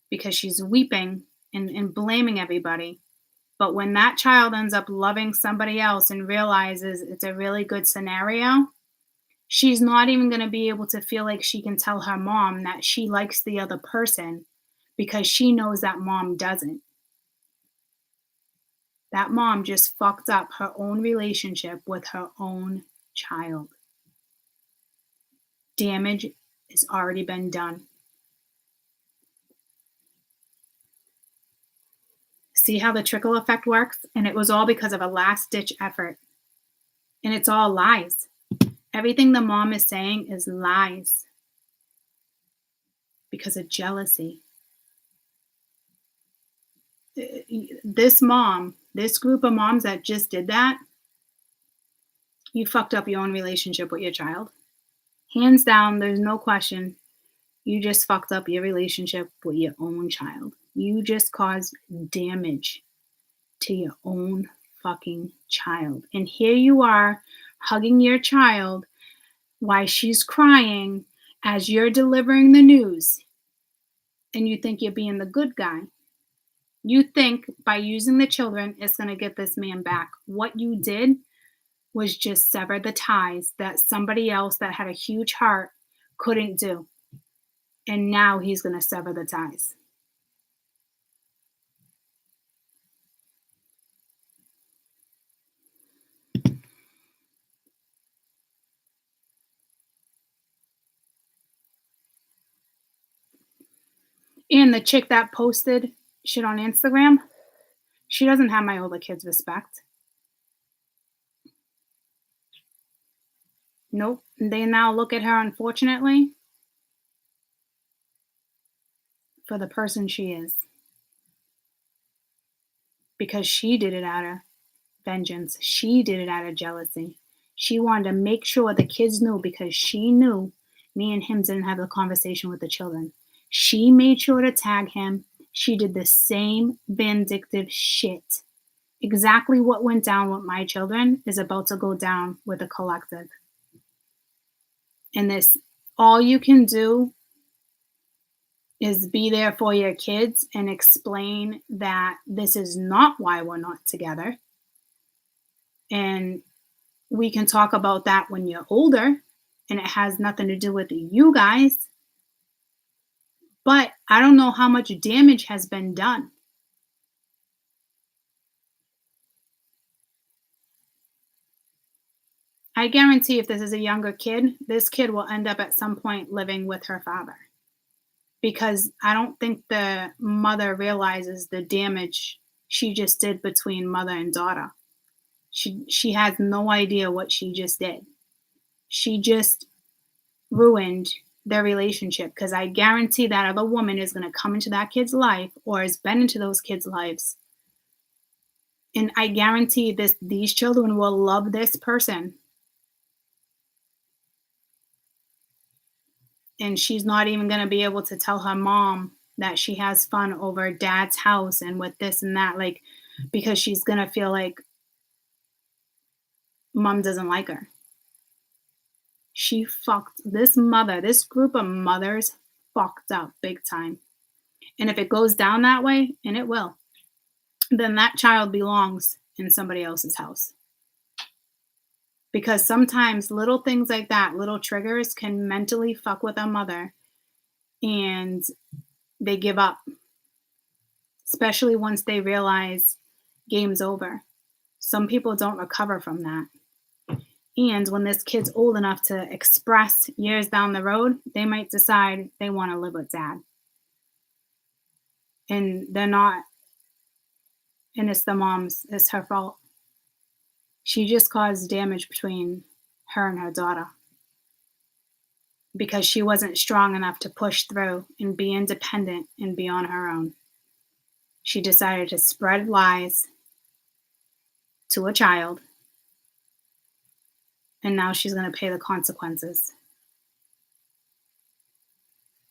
Because she's weeping and blaming everybody. But when that child ends up loving somebody else and realizes it's a really good scenario, she's not even going to be able to feel like she can tell her mom that she likes the other person, because she knows that mom doesn't. That mom just fucked up her own relationship with her own child. Damage has already been done. See how the trickle effect works? And it was all because of a last-ditch effort. And it's all lies. Everything the mom is saying is lies. Because of jealousy. This group of moms that just did that, you fucked up your own relationship with your child. Hands down, there's no question. You just fucked up your relationship with your own child. You just caused damage to your own fucking child. And here you are hugging your child while she's crying as you're delivering the news. And you think you're being the good guy. You think by using the children, it's going to get this man back. What you did was just sever the ties that somebody else that had a huge heart couldn't do. And now he's going to sever the ties. And the chick that posted shit on Instagram, she doesn't have my older kids' respect. Nope. They now look at her, unfortunately, for the person she is. Because she did it out of vengeance. She did it out of jealousy. She wanted to make sure the kids knew, because she knew me and him didn't have a conversation with the children. She made sure to tag him She did the same vindictive shit. Exactly what went down with my children is about to go down with the collective. And this, all you can do is be there for your kids and explain that this is not why we're not together. And we can talk about that when you're older, and it has nothing to do with you guys. But I don't know how much damage has been done. I guarantee if this is a younger kid, this kid will end up at some point living with her father. Because I don't think the mother realizes the damage she just did between mother and daughter. She has no idea what she just did. She just ruined their relationship, because I guarantee that other woman is going to come into that kid's life or has been into those kids' lives. And I guarantee these children will love this person. And she's not even going to be able to tell her mom that she has fun over dad's house and with this and that, like, because she's going to feel like mom doesn't like her. She fucked this group of mothers fucked up big time. And if it goes down that way, and it will, then that child belongs in somebody else's house. Because sometimes little things like that, little triggers, can mentally fuck with a mother and they give up. Especially once they realize game's over. Some people don't recover from that. And when this kid's old enough to express years down the road, they might decide they want to live with dad. And they're not, and it's the mom's, it's her fault. She just caused damage between her and her daughter because she wasn't strong enough to push through and be independent and be on her own. She decided to spread lies to a child, and now she's going to pay the consequences.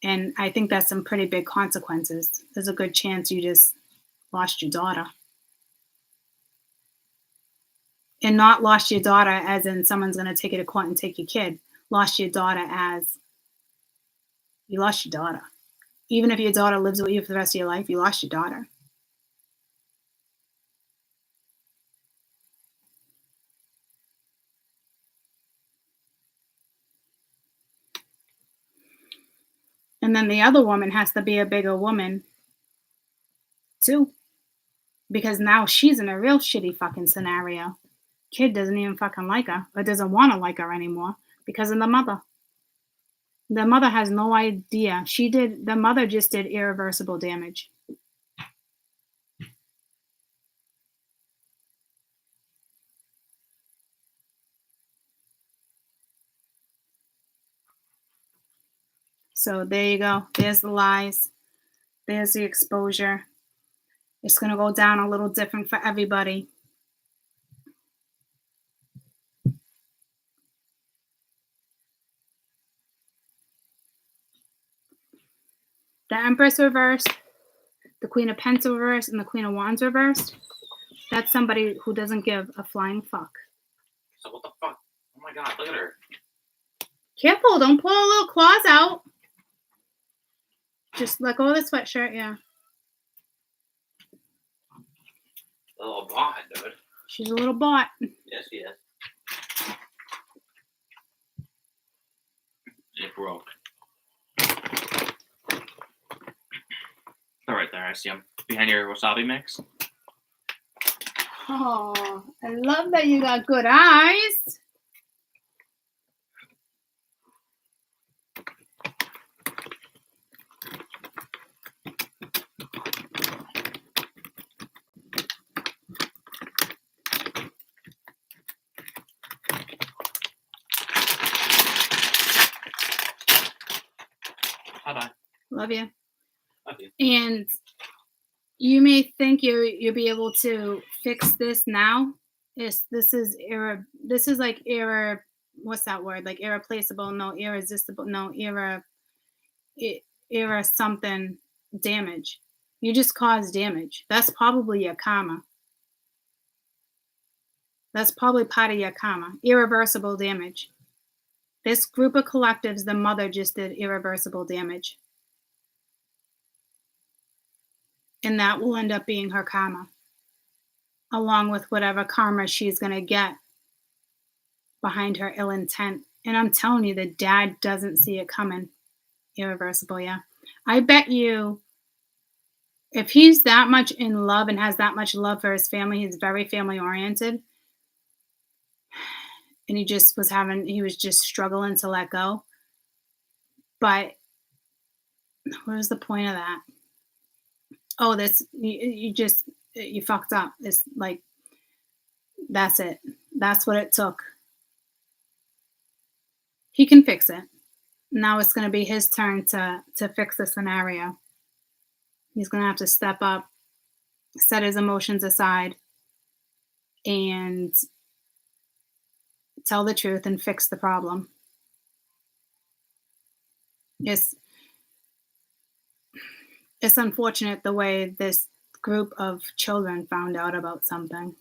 And I think that's some pretty big consequences. There's a good chance you just lost your daughter. And not lost your daughter as in someone's going to take you to court and take your kid. Lost your daughter as you lost your daughter. Even if your daughter lives with you for the rest of your life, you lost your daughter. And then the other woman has to be a bigger woman too. Because now she's in a real shitty fucking scenario. Kid doesn't even fucking like her or doesn't want to like her anymore because of the mother. The mother has no idea. The mother just did irreversible damage. So there you go. There's the lies. There's the exposure. It's going to go down a little different for everybody. The Empress reversed, the Queen of Pentacles reversed, and the Queen of Wands reversed. That's somebody who doesn't give a flying fuck. So what the fuck? Oh my god, look at her. Careful, don't pull her little claws out. Just let go of the sweatshirt, yeah. A little bot, dude. She's a little bot. Yes, she is. It broke. They're right there, I see them. Behind your wasabi mix. Oh, I love that you got good eyes. Bye-bye. Love you. Love you. And you may think you'll be able to fix this now. This is like what's that word? Like irreplaceable, no, irresistible, no, something damage. You just caused damage. That's probably your karma. That's probably part of your karma. Irreversible damage. This group of collectives, the mother just did irreversible damage. And that will end up being her karma, along with whatever karma she's going to get behind her ill intent. And I'm telling you, the dad doesn't see it coming. Irreversible, yeah. I bet you if he's that much in love and has that much love for his family, he's very family oriented. And he was just struggling to let go. But what was the point of that? Oh, you fucked up. It's like, that's it. That's what it took. He can fix it. Now it's going to be his turn to fix the scenario. He's going to have to step up, set his emotions aside, and tell the truth and fix the problem. It's unfortunate the way this group of children found out about something.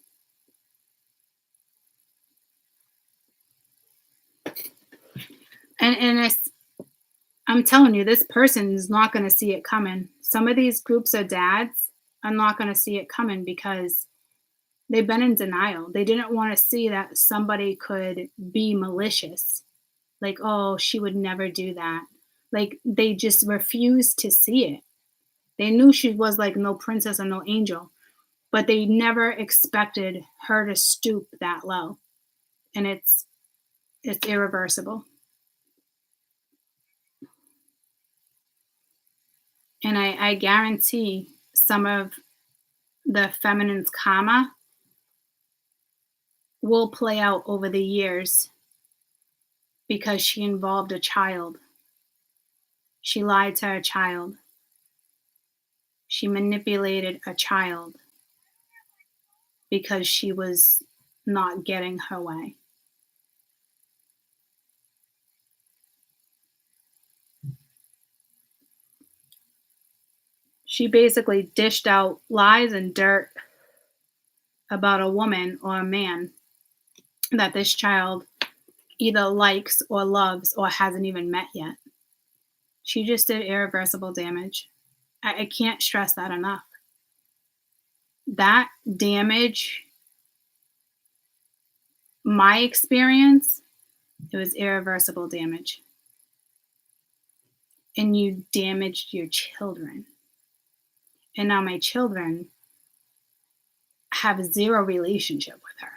And I'm telling you, this person is not going to see it coming. Some of these groups of dads are not going to see it coming because they've been in denial. They didn't want to see that somebody could be malicious. Like, oh, she would never do that. Like, they just refused to see it. They knew she was like no princess or no angel, but they never expected her to stoop that low. And it's irreversible. And I guarantee some of the feminine's karma will play out over the years because she involved a child. She lied to a child. She manipulated a child because she was not getting her way. She basically dished out lies and dirt about a woman or a man that this child either likes or loves or hasn't even met yet. She just did irreversible damage. I can't stress that enough. That damage, my experience, it was irreversible damage. And you damaged your children. And now my children have zero relationship with her.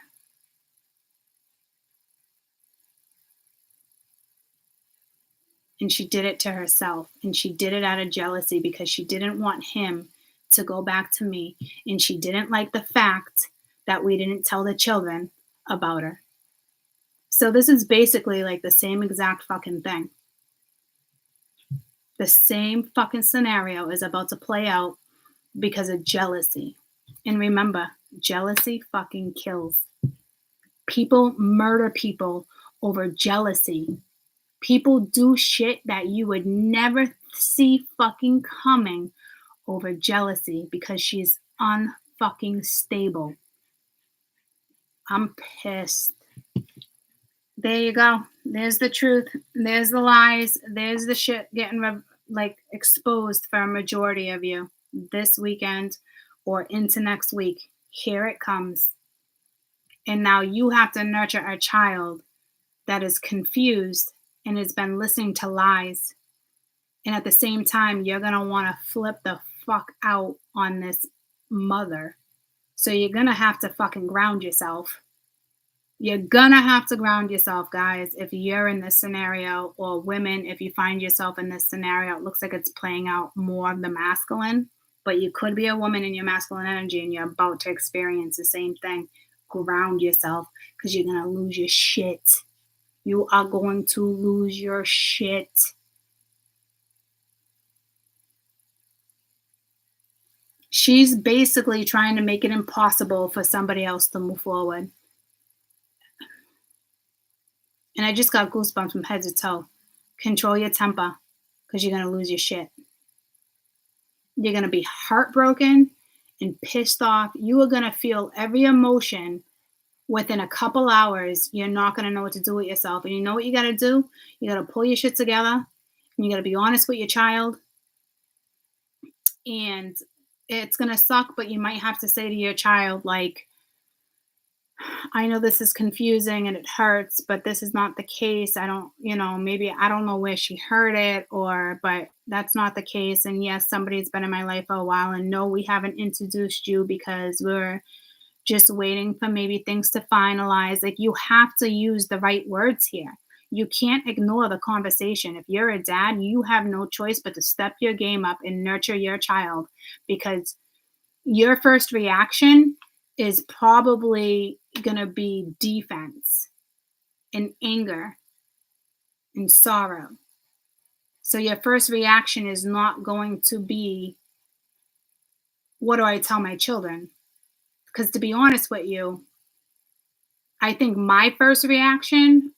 And she did it to herself. And she did it out of jealousy because she didn't want him to go back to me. And she didn't like the fact that we didn't tell the children about her. So this is basically like the same exact fucking thing. The same fucking scenario is about to play out because of jealousy. And remember, jealousy fucking kills. People murder people over jealousy. People do shit that you would never see fucking coming over jealousy because she's unfucking stable. I'm pissed. There you go. There's the truth. There's the lies. There's the shit getting exposed for a majority of you this weekend or into next week. Here it comes. And now you have to nurture a child that is confused and has been listening to lies. And at the same time, you're going to want to flip the fuck out on this mother. So you're going to have to fucking ground yourself. You're going to have to ground yourself, guys, if you're in this scenario, or women, if you find yourself in this scenario. It looks like it's playing out more of the masculine, but you could be a woman in your masculine energy and you're about to experience the same thing. Ground yourself because you're going to lose your shit. You are going to lose your shit. She's basically trying to make it impossible for somebody else to move forward. And I just got goosebumps from head to toe. Control your temper because you're going to lose your shit. You're going to be heartbroken and pissed off. You are going to feel every emotion within a couple hours. You're not going to know what to do with yourself. And you know what you got to do? You got to pull your shit together. And you got to be honest with your child. And it's going to suck, but you might have to say to your child, like, I know this is confusing and it hurts, but this is not the case. I don't, maybe I don't know where she heard it but that's not the case. And yes, somebody's been in my life for a while, and no, we haven't introduced you because we're just waiting for maybe things to finalize. Like, you have to use the right words here. You can't ignore the conversation. If you're a dad, you have no choice but to step your game up and nurture your child, because your first reaction is probably going to be defense and anger and sorrow. So your first reaction is not going to be, what do I tell my children? Because to be honest with you, I think my first reaction,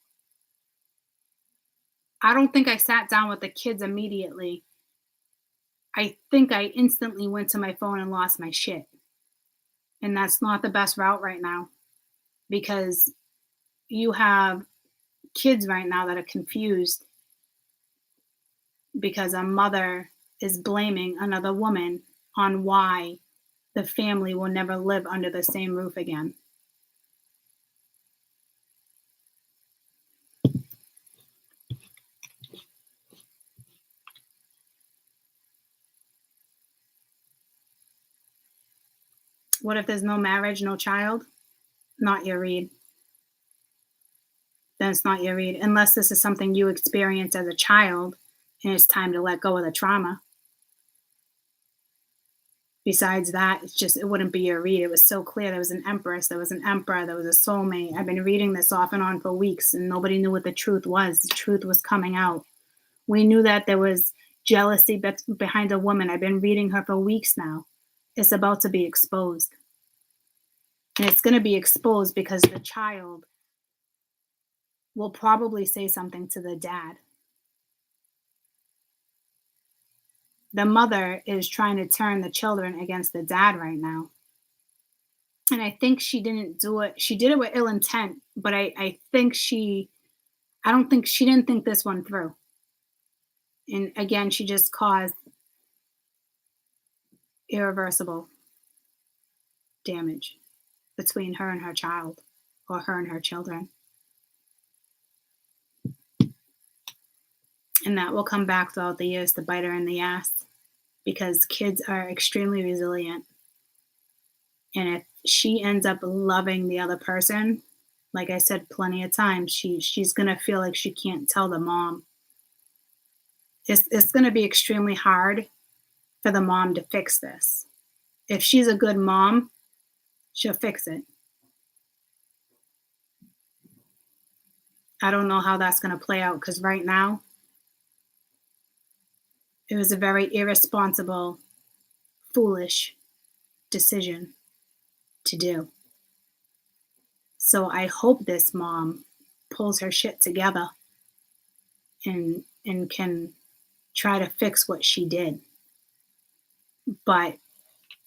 I don't think I sat down with the kids immediately. I think I instantly went to my phone and lost my shit. And that's not the best route right now, because you have kids right now that are confused because a mother is blaming another woman on why the family will never live under the same roof again. What if there's no marriage, no child? Not your read. Then it's not your read. Unless this is something you experienced as a child and it's time to let go of the trauma. Besides that, it wouldn't be your read. It was so clear. There was an empress, there was an emperor, there was a soulmate. I've been reading this off and on for weeks, and nobody knew what the truth was. The truth was coming out. We knew that there was jealousy behind a woman. I've been reading her for weeks now. It's about to be exposed. And it's going to be exposed because the child will probably say something to the dad. The mother is trying to turn the children against the dad right now. And I think she didn't do it. She did it with ill intent, but I don't think she didn't think this one through. And again, she just caused irreversible damage between her and her child, or her and her children. And that will come back throughout the years to bite her in the ass, because kids are extremely resilient. And if she ends up loving the other person, like I said plenty of times, she's going to feel like she can't tell the mom. It's going to be extremely hard for the mom to fix this. If she's a good mom, she'll fix it. I don't know how that's going to play out, because right now, it was a very irresponsible, foolish decision to do. So I hope this mom pulls her shit together and can try to fix what she did. But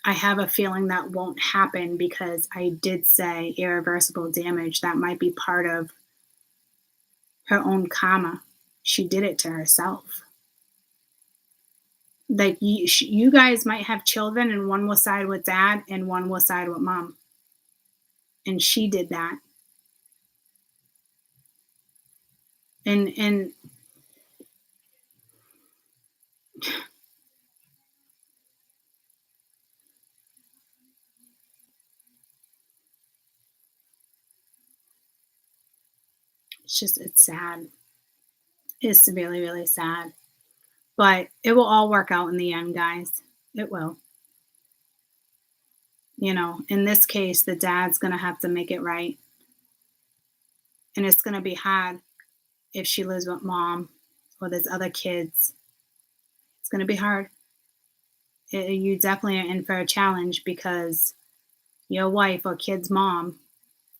I have a feeling that won't happen, because I did say irreversible damage. That might be part of her own karma. She did it to herself. Like, you guys might have children, and one will side with dad and one will side with mom. And she did that. And it's sad. It's really, really sad. But it will all work out in the end, guys. It will. In this case, the dad's going to have to make it right. And it's going to be hard if she lives with mom or there's other kids. It's going to be hard. You definitely are in for a challenge, because your wife or kid's mom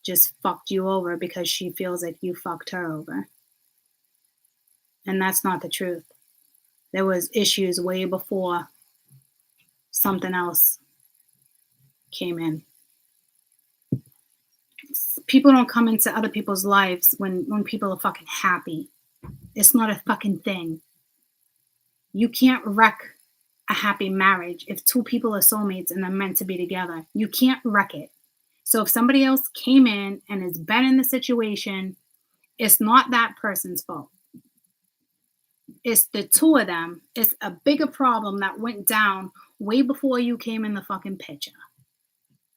just fucked you over because she feels like you fucked her over. And that's not the truth. There was issues way before something else came in. People don't come into other people's lives when people are fucking happy. It's not a fucking thing. You can't wreck a happy marriage if two people are soulmates and they're meant to be together. You can't wreck it. So if somebody else came in and has been in the situation, it's not that person's fault. It's the two of them. It's a bigger problem that went down way before you came in the fucking picture.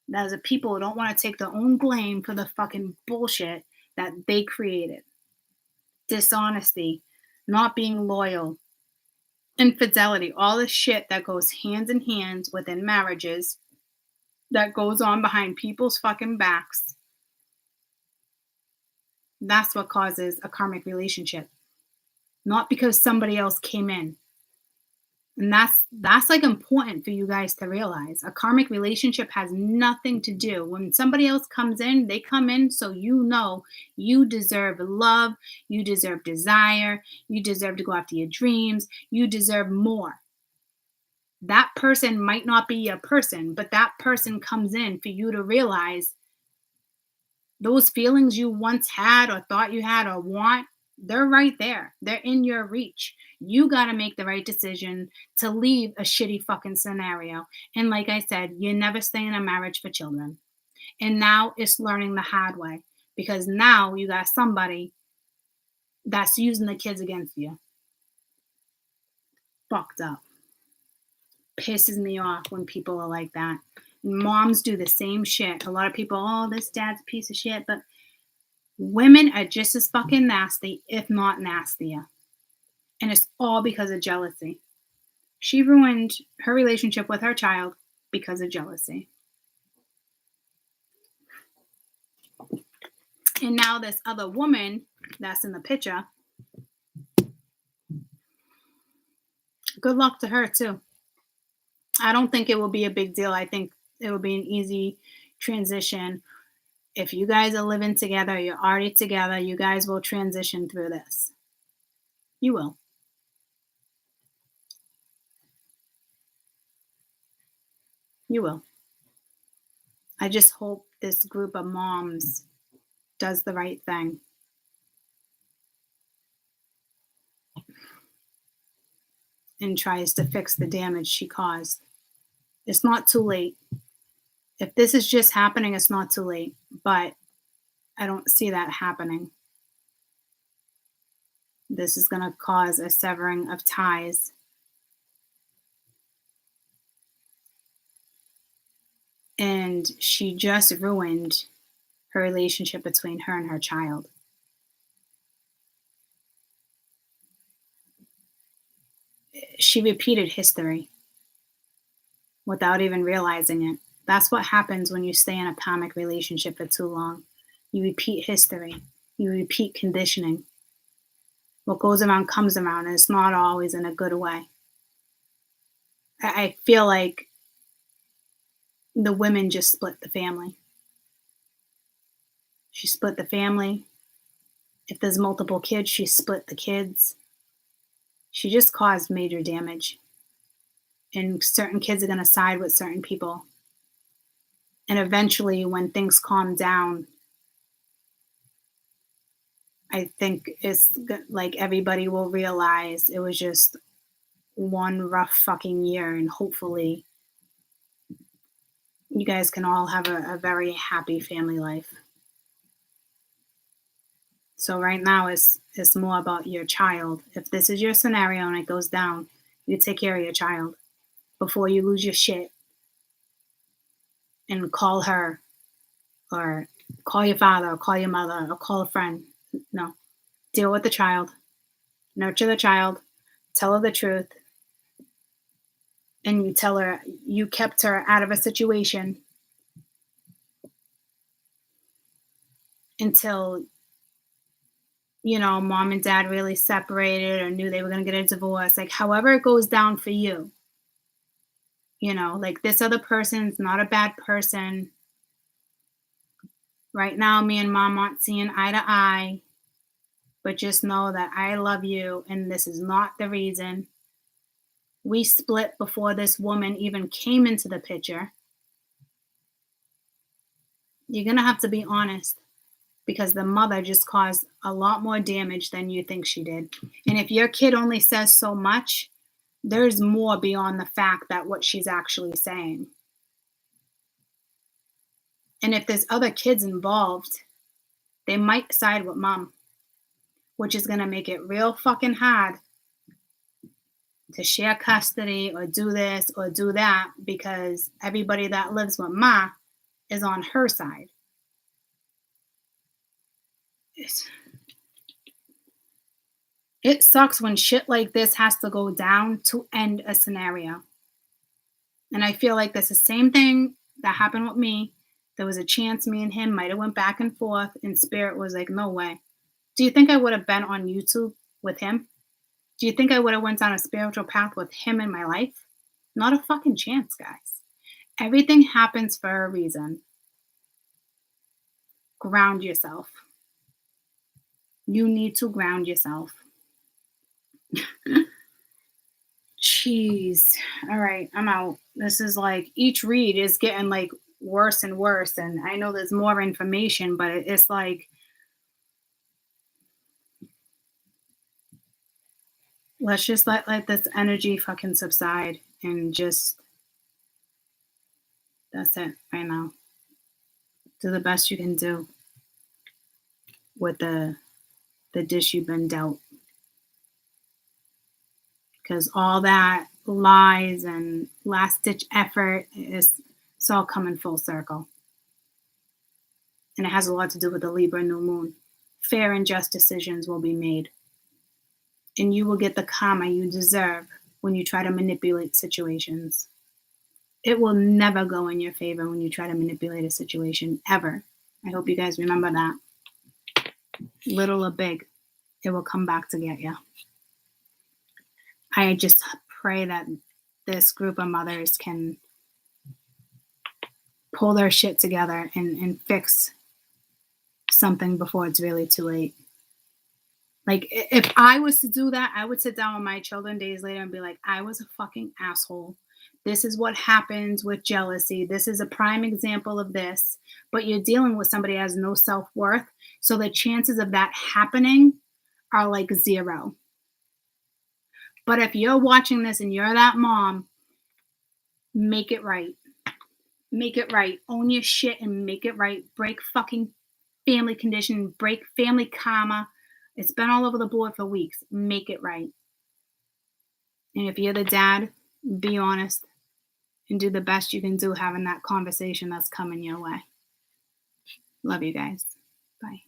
Those are people who don't want to take their own blame for the fucking bullshit that they created. Dishonesty, not being loyal, infidelity, all the shit that goes hands in hands within marriages, that goes on behind people's fucking backs. That's what causes a karmic relationship. Not because somebody else came in. And that's like important for you guys to realize. A karmic relationship has nothing to do. When somebody else comes in, they come in so you know you deserve love, you deserve desire, you deserve to go after your dreams, you deserve more. That person might not be your person, but that person comes in for you to realize those feelings you once had or thought you had or want, they're right there. They're in your reach. You got to make the right decision to leave a shitty fucking scenario. And like I said, you never stay in a marriage for children. And now it's learning the hard way, because now you got somebody that's using the kids against you. Fucked up. Pisses me off when people are like that. Moms do the same shit. A lot of people, oh, this dad's a piece of shit. But women are just as fucking nasty, if not nastier. And it's all because of jealousy. She ruined her relationship with her child because of jealousy. And now this other woman that's in the picture, good luck to her too. I don't think it will be a big deal. I think it will be an easy transition. If you guys are living together, you're already together, you guys will transition through this. You will. You will. I just hope this group of moms does the right thing. And tries to fix the damage she caused. It's not too late. If this is just happening, it's not too late. But I don't see that happening. This is going to cause a severing of ties. And she just ruined her relationship between her and her child. She repeated history without even realizing it. That's what happens when you stay in a karmic relationship for too long. You repeat history. You repeat conditioning. What goes around comes around, and it's not always in a good way. I feel like the women just split the family. She split the family. If there's multiple kids, she split the kids. She just caused major damage. And certain kids are going to side with certain people. And eventually, when things calm down, I think it's like everybody will realize it was just one rough fucking year. And hopefully, you guys can all have a very happy family life. So right now, it's more about your child. If this is your scenario and it goes down, you take care of your child before you lose your shit and call her or call your father or call your mother or call a friend. No. Deal with the child. Nurture the child. Tell her the truth. And you tell her you kept her out of a situation until, you know, mom and dad really separated or knew they were going to get a divorce. Like, however it goes down for you. You know, like, this other person's not a bad person. Right now, me and mom aren't seeing eye to eye. But just know that I love you, and this is not the reason. We split before this woman even came into the picture. You're going to have to be honest, because the mother just caused a lot more damage than you think she did. And if your kid only says so much, there's more beyond the fact that what she's actually saying. And if there's other kids involved, they might side with mom, which is going to make it real fucking hard to share custody or do this or do that, because everybody that lives with ma is on her side. It sucks when shit like this has to go down to end a scenario. And I feel like that's the same thing that happened with me. There was a chance me and him might have went back and forth, and Spirit was like, no way. Do you think I would have been on YouTube with him? Do you think I would have went down a spiritual path with him in my life? Not a fucking chance, guys. Everything happens for a reason. Ground yourself. You need to ground yourself. Jeez. All right, I'm out. This is like, each read is getting like worse and worse. And I know there's more information, but it's like, let's just let this energy fucking subside and just, that's it right now. Do the best you can do with the dish you've been dealt. Because all that lies and last-ditch effort, it's all coming full circle. And it has a lot to do with the Libra new moon. Fair and just decisions will be made. And you will get the karma you deserve when you try to manipulate situations. It will never go in your favor when you try to manipulate a situation, ever. I hope you guys remember that. Little or big, it will come back to get you. I just pray that this group of mothers can pull their shit together and fix something before it's really too late. Like, if I was to do that, I would sit down with my children days later and be like, I was a fucking asshole. This is what happens with jealousy. This is a prime example of this. But you're dealing with somebody who has no self-worth. So the chances of that happening are like zero. But if you're watching this and you're that mom, make it right. Make it right. Own your shit and make it right. Break fucking family conditioning. Break family karma. It's been all over the board for weeks. Make it right. And if you're the dad, be honest and do the best you can do having that conversation that's coming your way. Love you guys. Bye.